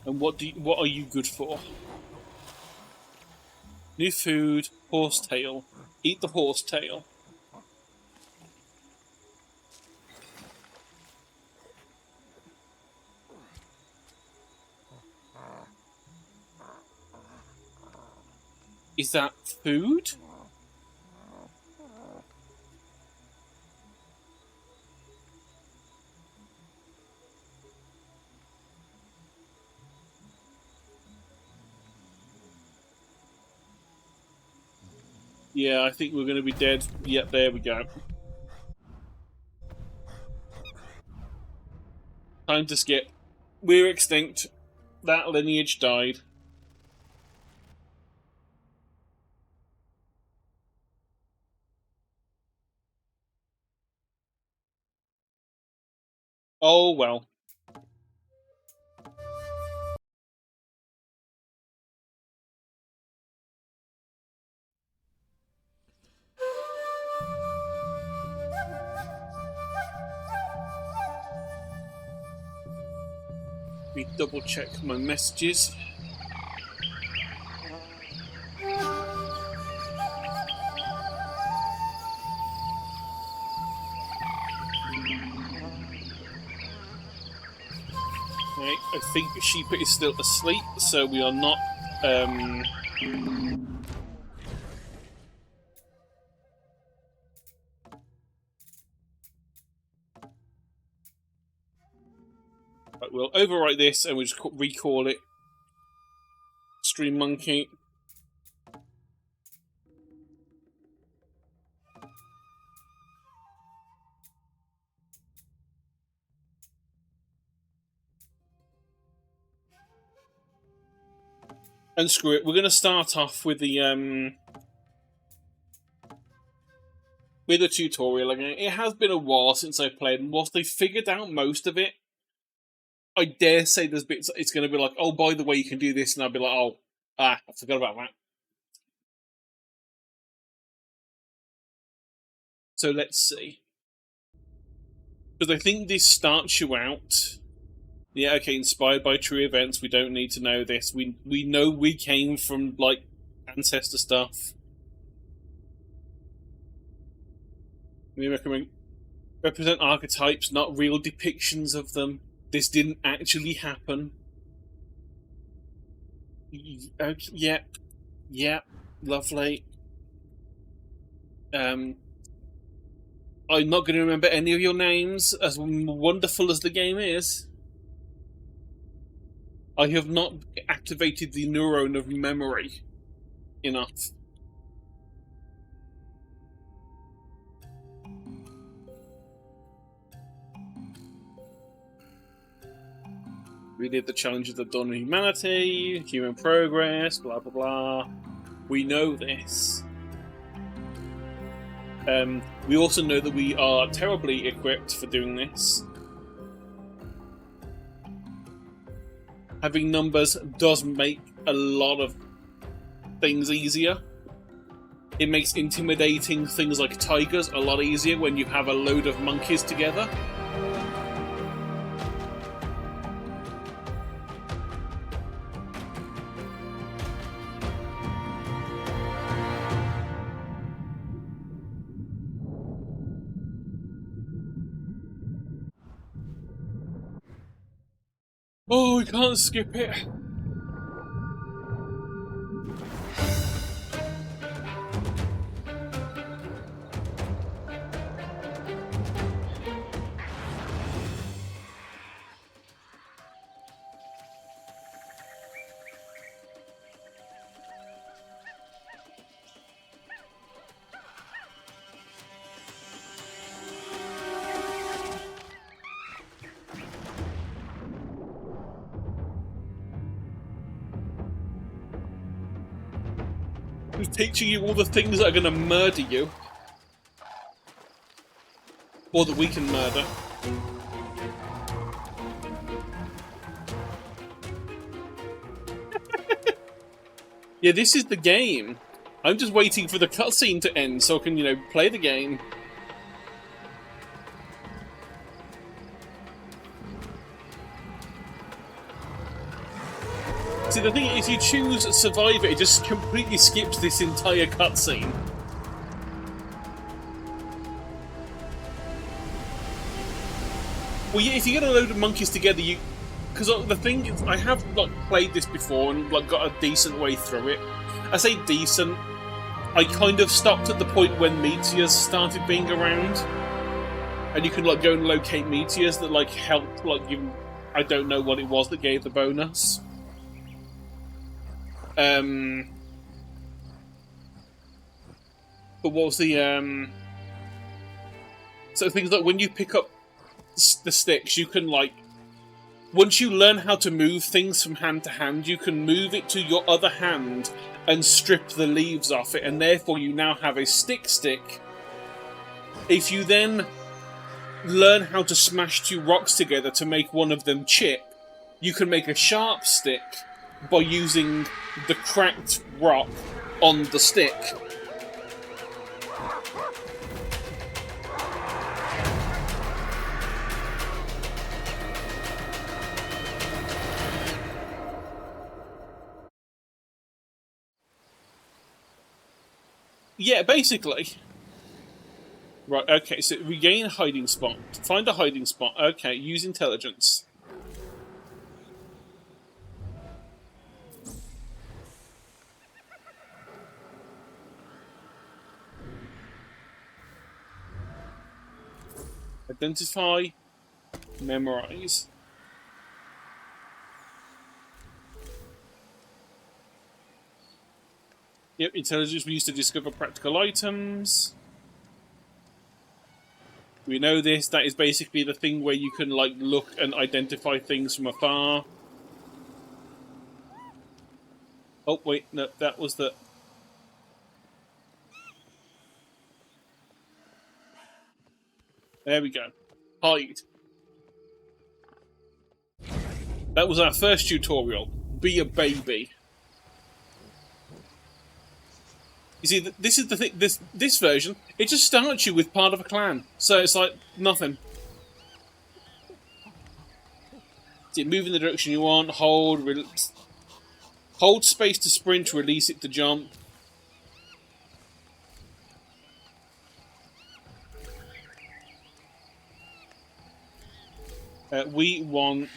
And what are you good for? New food, horsetail. Eat the horsetail. Is that food? Yeah, I think we're going to be dead. Yep, there we go. Time to skip. We're extinct. That lineage died. Oh, well. Let me double check my messages. Right, I think Sheepa is still asleep, so we are not. Right, we'll overwrite this and we'll just recall it Stream Monkey. And screw it, we're going to start off with the tutorial again. It has been a while since I played, and whilst they figured out most of it, I dare say there's bits it's going to be like, oh, by the way, you can do this, and I'll be like, oh, I forgot about that. So let's see. Because I think this starts you out. Yeah, okay, inspired by true events. We don't need to know this. We know we came from, like, ancestor stuff. We recommend represent archetypes, not real depictions of them. This didn't actually happen. Okay, yeah, lovely. I'm not going to remember any of your names, as wonderful as the game is. I have not activated the neuron of memory enough. We did the challenges of dawn of humanity, human progress, blah blah blah. We know this. We also know that we are terribly equipped for doing this. Having numbers does make a lot of things easier. It makes intimidating things like tigers a lot easier when you have a load of monkeys together. Oh, we can't skip it. Who's teaching you all the things that are going to murder you? Or that we can murder. Yeah, this is the game. I'm just waiting for the cutscene to end so I can, you know, play the game. See, the thing is, if you choose Survivor, it just completely skips this entire cutscene. Well, yeah, if you get a load of monkeys together, you... Because the thing is, I have like played this before and like got a decent way through it. I say decent. I kind of stopped at the point when meteors started being around, and you could like go and locate meteors that like helped like give. I don't know what it was that gave the bonus. But what was the So things like when you pick up the sticks, you can like. Once you learn how to move things from hand to hand, you can move it to your other hand and strip the leaves off it, and therefore you now have a stick. If you then learn how to smash two rocks together to make one of them chip, you can make a sharp stick by using the cracked rock on the stick. Yeah, basically. Right, okay, so regain hiding spot. Find a hiding spot. Okay, use intelligence. Identify. Memorize. Yep, intelligence we use to discover practical items. We know this. That is basically the thing where you can like look and identify things from afar. Oh wait, no, that was the... There we go. Hide. That was our first tutorial. Be a baby. You see, this is the thing. This version, it just starts you with part of a clan, so it's like nothing. See, move in the direction you want. Hold space to sprint. Release it to jump. We want...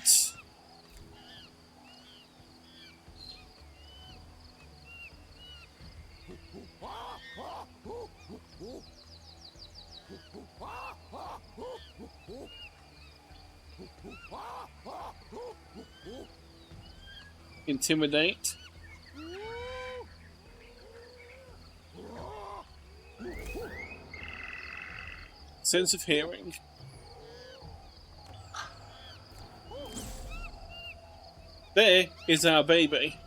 Intimidate. Sense of hearing. There is our baby.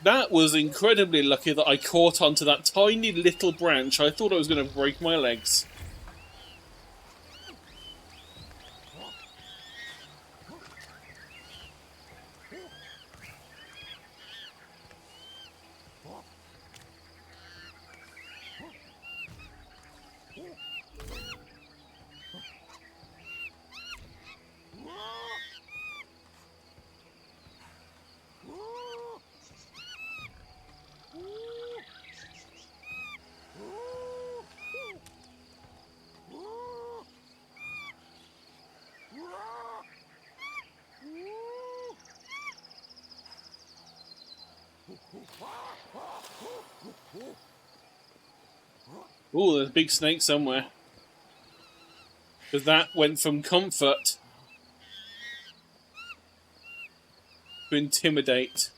That was incredibly lucky that I caught onto that tiny little branch. I thought I was going to break my legs. Ooh, there's a big snake somewhere. Because that went from comfort to intimidate.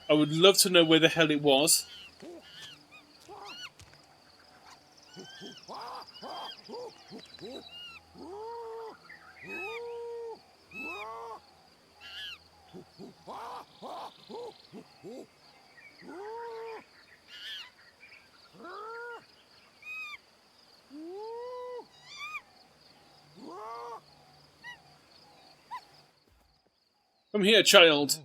I would love to know where the hell it was. Come here, child.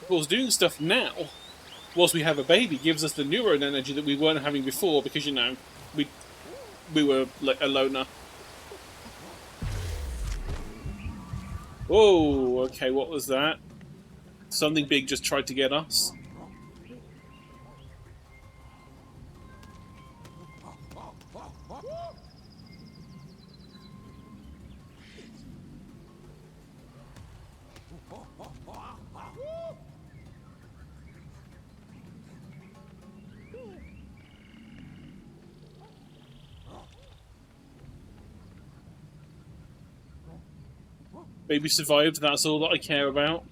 Of course, doing stuff now, whilst we have a baby, gives us the neuron energy that we weren't having before because, you know, we were like a loner. Whoa, okay, what was that? Something big just tried to get us. Baby survived, that's all that I care about.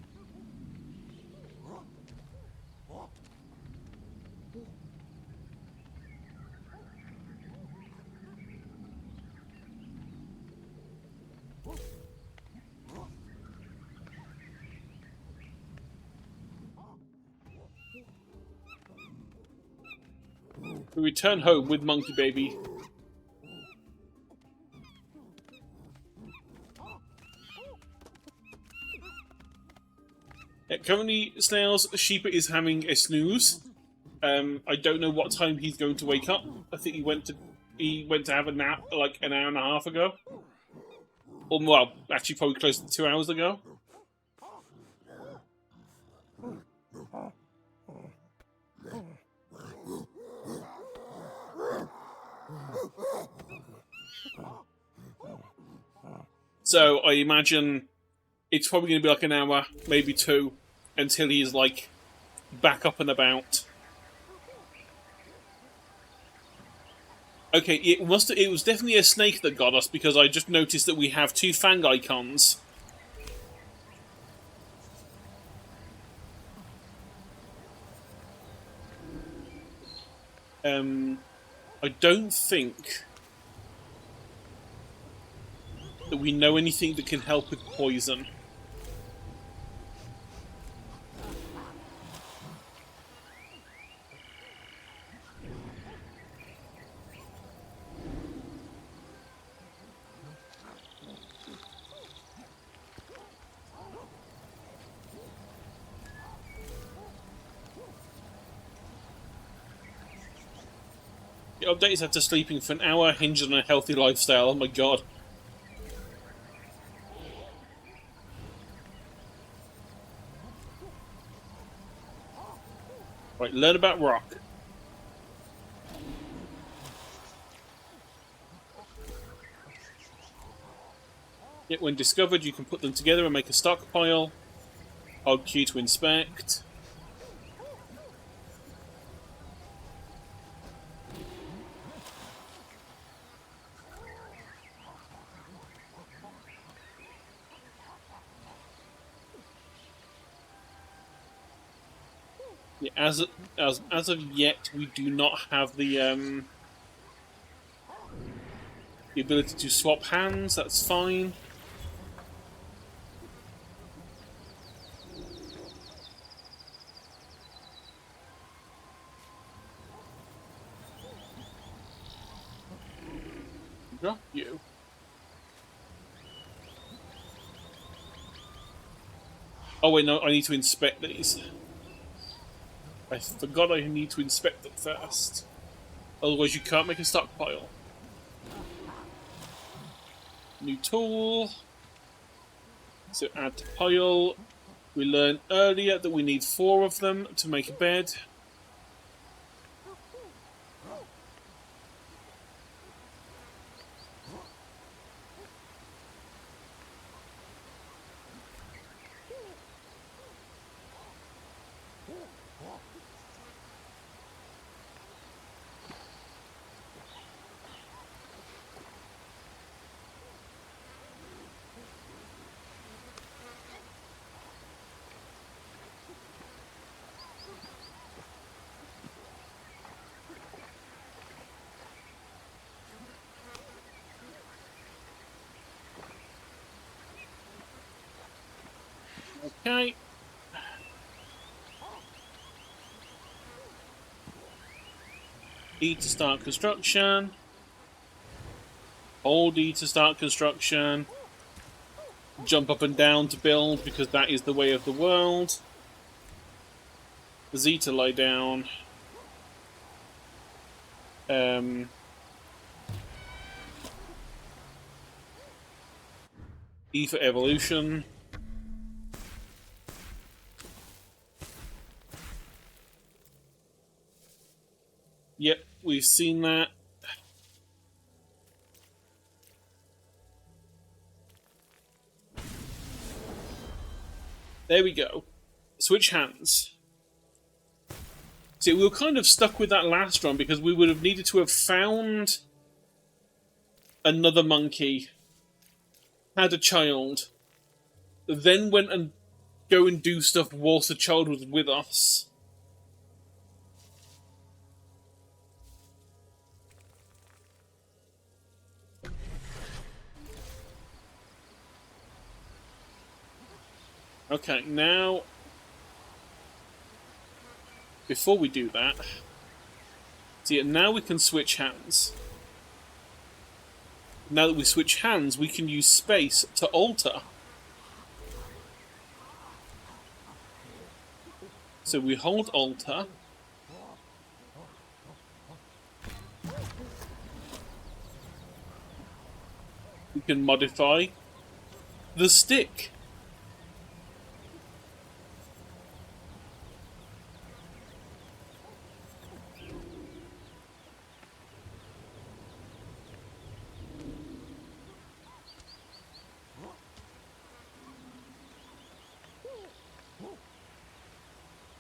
We return home with Monkey Baby. Yeah, currently, Snails Sheeper is having a snooze. I don't know what time he's going to wake up. I think he went to have a nap like an hour and a half ago. Or, well, actually probably close to 2 hours ago. So I imagine it's probably going to be like an hour, maybe two, until he's like back up and about. Okay, it was definitely a snake that got us because I just noticed that we have two fang icons. I don't think that we know anything that can help with poison. The updates after sleeping for an hour hinged on a healthy lifestyle. Oh my god. Right, learn about rock. Yet when discovered, you can put them together and make a stockpile. Hold Q to inspect. Yeah, as of yet, we do not have the ability to swap hands. That's fine. Drop you. Oh wait, no, I need to inspect these. I forgot I need to inspect them first. Otherwise, you can't make a stockpile. New tool. So add to pile. We learned earlier that we need 4 of them to make a bed. Okay. E to start construction. Hold E to start construction. Jump up and down to build because that is the way of the world. Z to lie down. E for evolution. Yep, we've seen that. There we go. Switch hands. See, we were kind of stuck with that last run because we would have needed to have found another monkey, had a child, then went and go and do stuff whilst the child was with us. Okay, now, before we do that, see, now we can switch hands. Now that we switch hands, we can use space to alter. So we hold alter. We can modify the stick.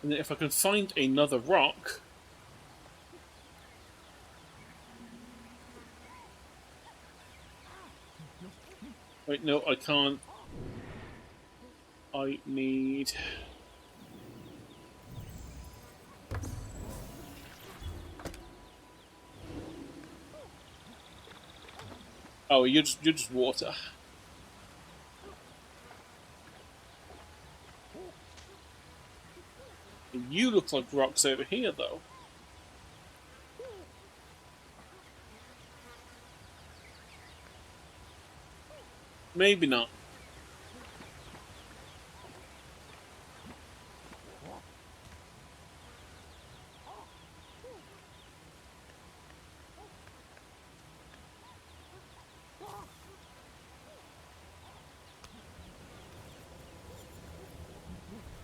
And then if I can find another rock... Wait, no, I can't. I need... Oh, you're just water. You look like rocks over here, though. Maybe not.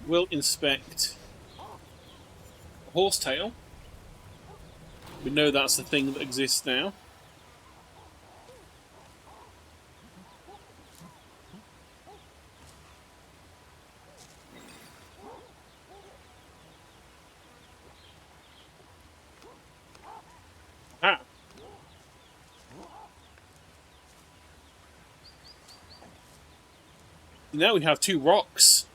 We'll inspect a horsetail. We know that's the thing that exists now. Ah. Now we have 2 rocks.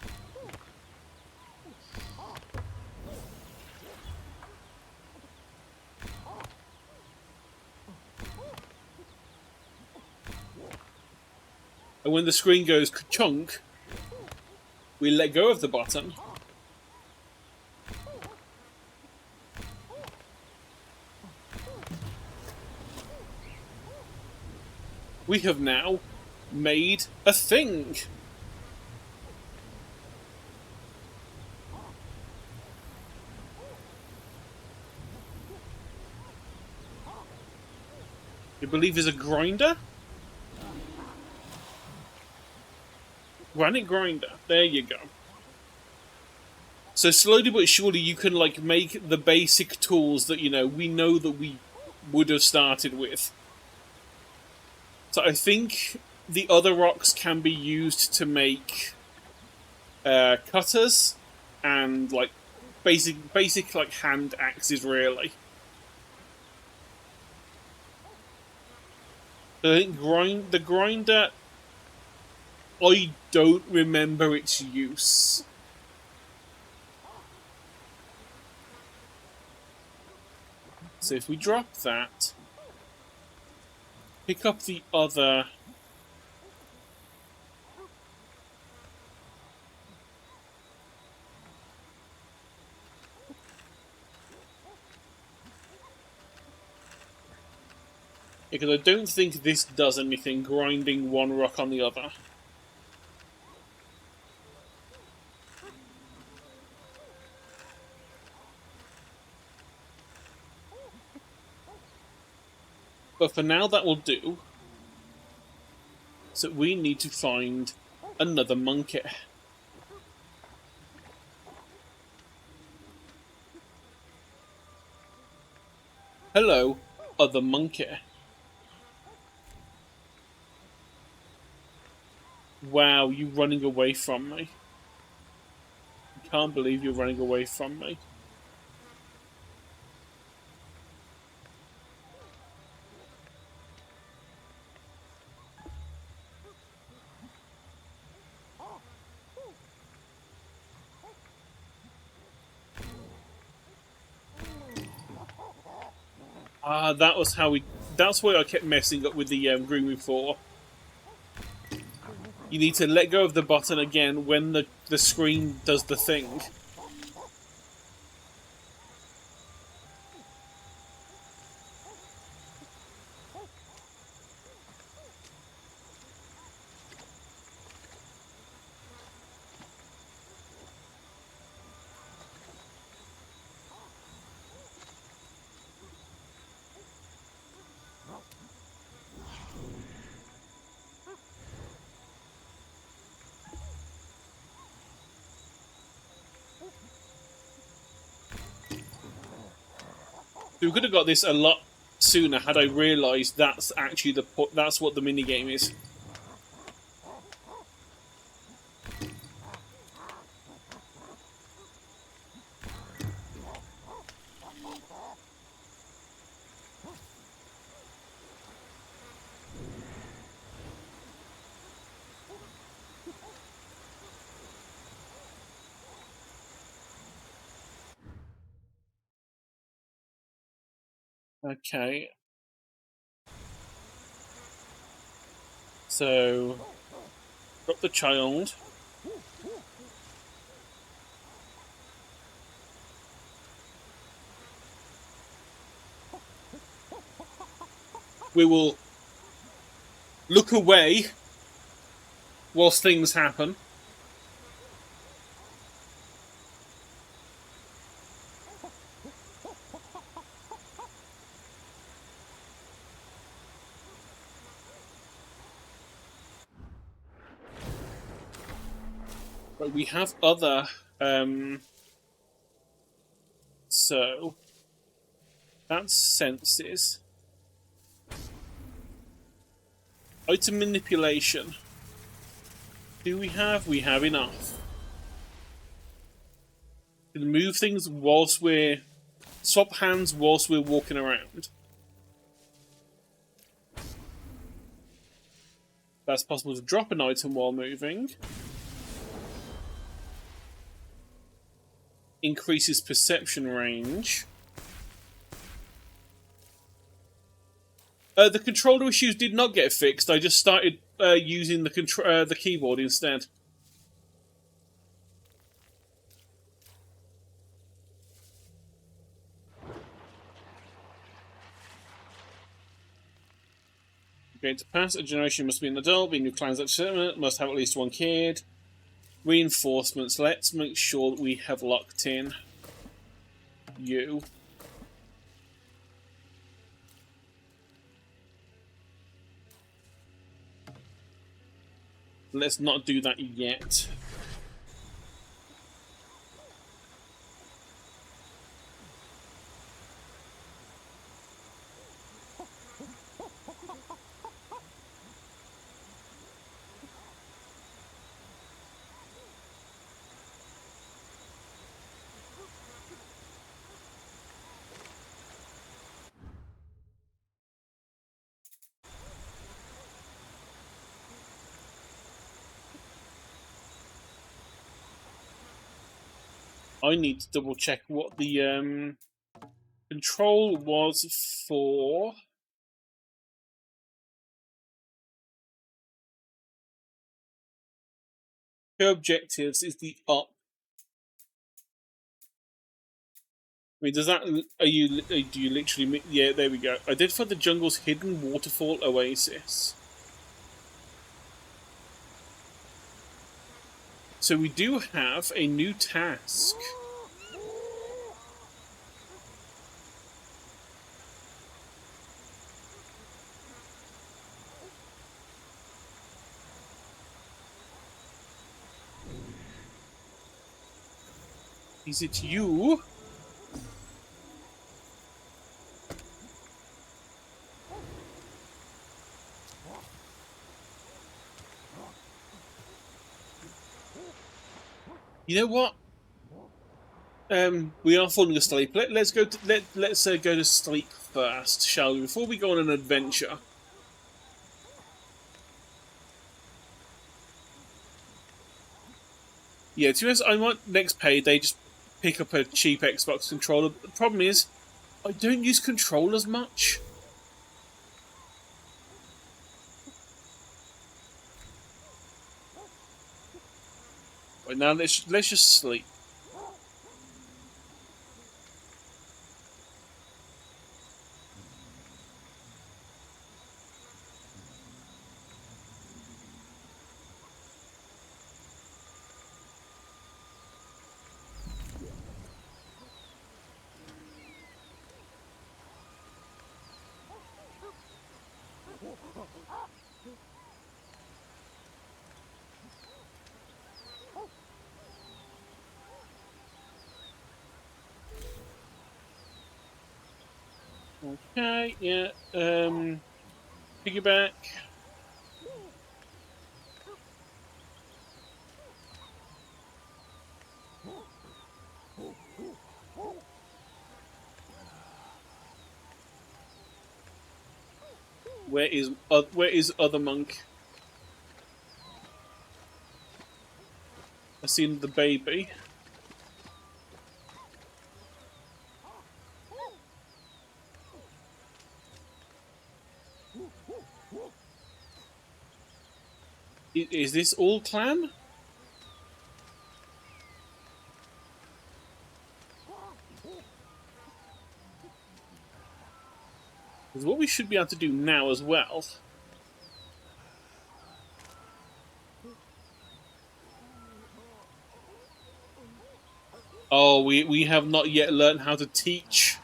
And when the screen goes ka-chunk, we let go of the button. We have now made a thing. I believe is a grinder? Granite grinder. There you go. So slowly but surely you can like make the basic tools that, you know, we know that we would have started with. So I think the other rocks can be used to make cutters and like basic like hand axes really. So I think the grinder, I don't remember its use. So if we drop that, pick up the other. Because I don't think this does anything, grinding one rock on the other. But for now that will do. So we need to find another monke. Hello, other monke. Wow, you running away from me. I can't believe you're running away from me. Ah, that was how we... That's why I kept messing up with the room before. You need to let go of the button again when the screen does the thing. We could have got this a lot sooner had I realised that's actually that's what the minigame is. Okay. So, drop the child. We will look away whilst things happen. But we have other So that's senses. Item manipulation. Do we have? We have enough. Can move things whilst we're swap hands whilst we're walking around. That's possible to drop an item while moving. Increases perception range. The controller issues did not get fixed. I just started using the keyboard instead. Okay, to pass, a generation must be an adult, be new clans at settlement, must have at least one kid. Reinforcements. Let's make sure that we have locked in you. Let's not do that yet. I need to double check what the control was for. Her objectives is the up. I mean, does that? Do you literally? Yeah, there we go. I did for the jungle's hidden waterfall oasis. So we do have a new task. Is it you? You know what? We are falling asleep. Let's go to sleep first, shall we? Before we go on an adventure. Yeah, to be honest, I might next payday just pick up a cheap Xbox controller. The problem is, I don't use controllers much. Right now, let's just sleep. Okay, yeah. Piggyback. Where is other monk? I seen the baby. Is this all clan? Because what we should be able to do now as well. Oh, we have not yet learned how to teach.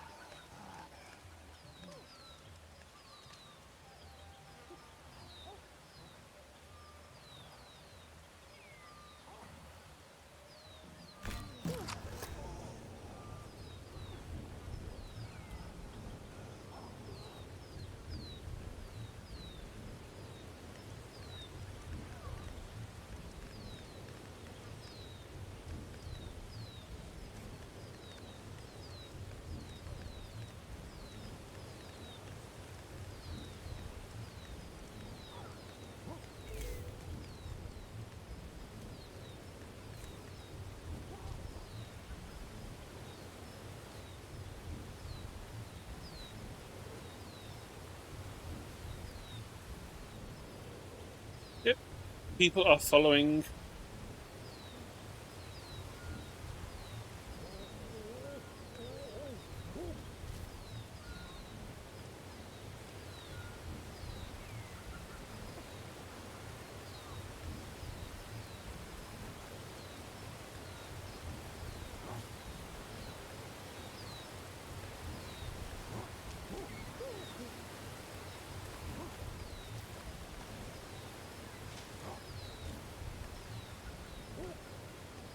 People are following.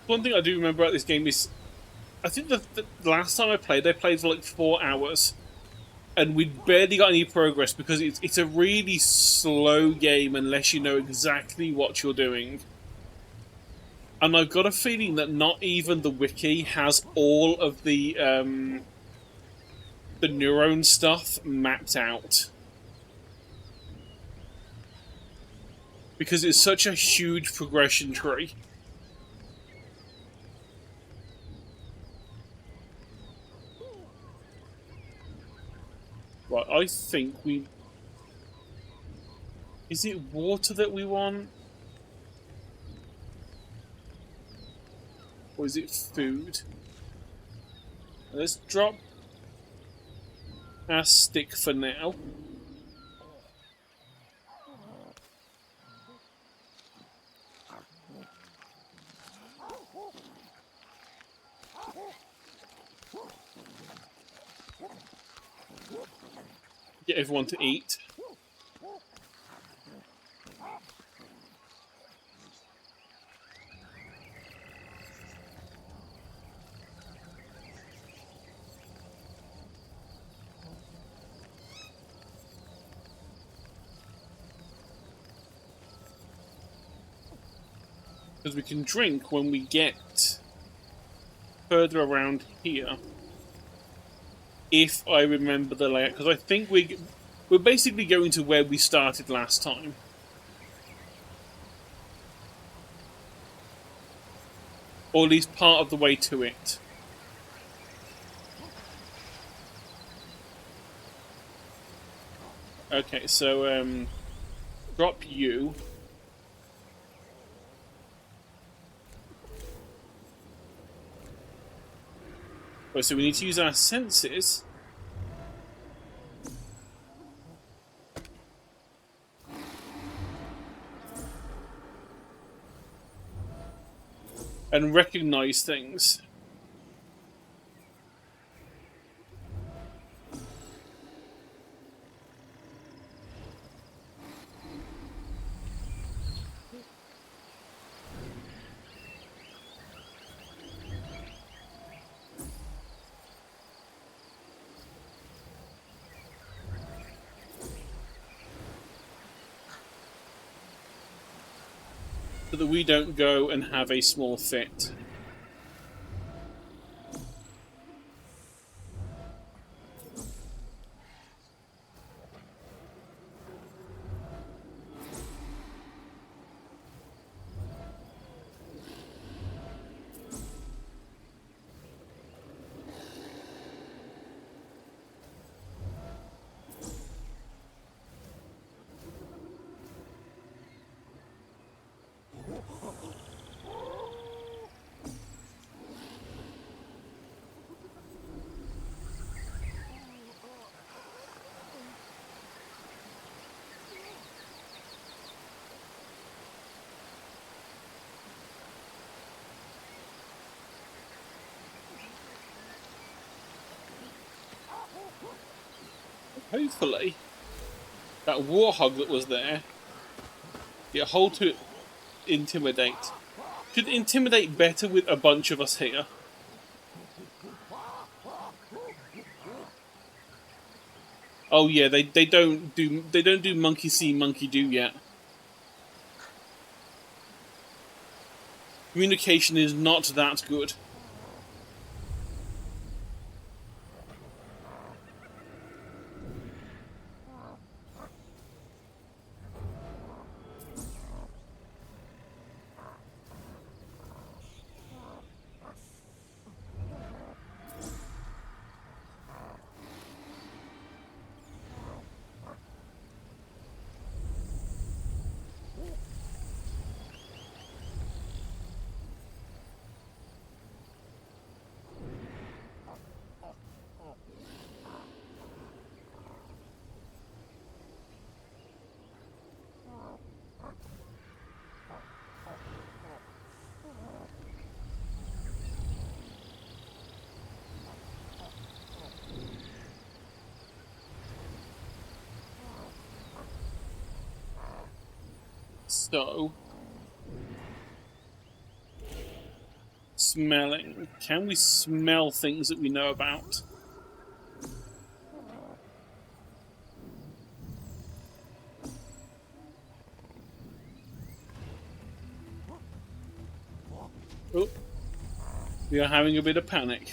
One thing I do remember about this game is, I think the last time I played for like 4 hours, and we barely got any progress because it's a really slow game unless you know exactly what you're doing. And I've got a feeling that not even the wiki has all of the neurone stuff mapped out, because it's such a huge progression tree. Right, I think we... Is it water that we want? Or is it food? Let's drop our stick for now. Get everyone to eat. Because we can drink when we get further around here. If I remember the layout, because I think we're basically going to where we started last time. Or at least part of the way to it. Okay, so drop you. Oh, so we need to use our senses. And recognize things. So that we don't go and have a small fit. Hopefully, that warhog that was there, get hold to intimidate. Could intimidate better with a bunch of us here. Oh yeah, they don't do monkey see, monkey do yet. Communication is not that good. So, smelling. Can we smell things that we know about? Oh, we are having a bit of panic.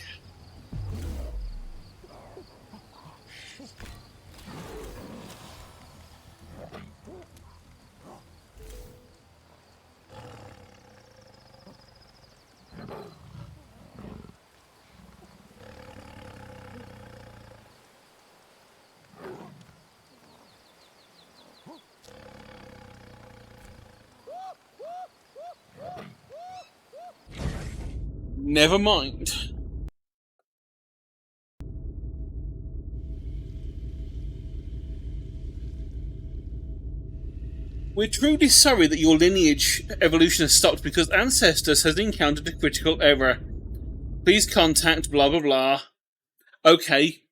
Never mind. We're truly sorry that your lineage evolution has stopped because Ancestors has encountered a critical error. Please contact blah blah blah. Okay,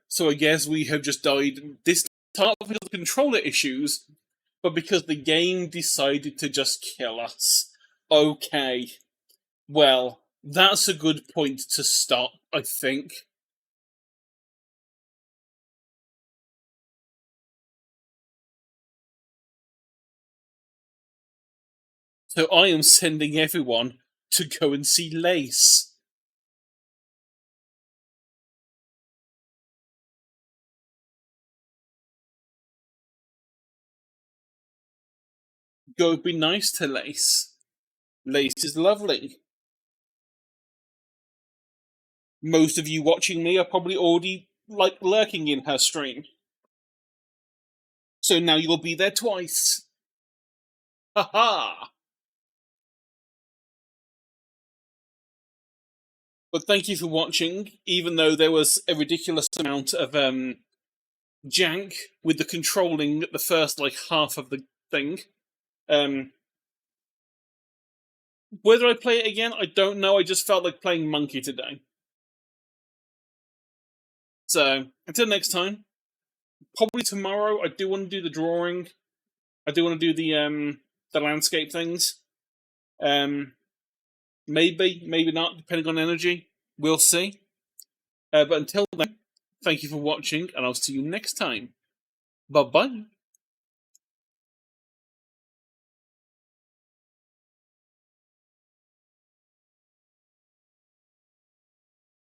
so I guess we have just died this time not because of controller issues, but because the game decided to just kill us. Okay. Well, that's a good point to stop, I think. So I am sending everyone to go and see Lace. Go be nice to Lace. Lace is lovely. Most of you watching me are probably already, like, lurking in her stream. So now you'll be there twice. Ha ha! But thank you for watching, even though there was a ridiculous amount of jank with the controlling the first like half of the thing. Whether I play it again, I don't know. I just felt like playing Monkey today. So until next time, probably tomorrow. I do want to do the drawing. I do want to do the landscape things. Maybe not, depending on energy. We'll see. But until then, thank you for watching, and I'll see you next time. Bye bye.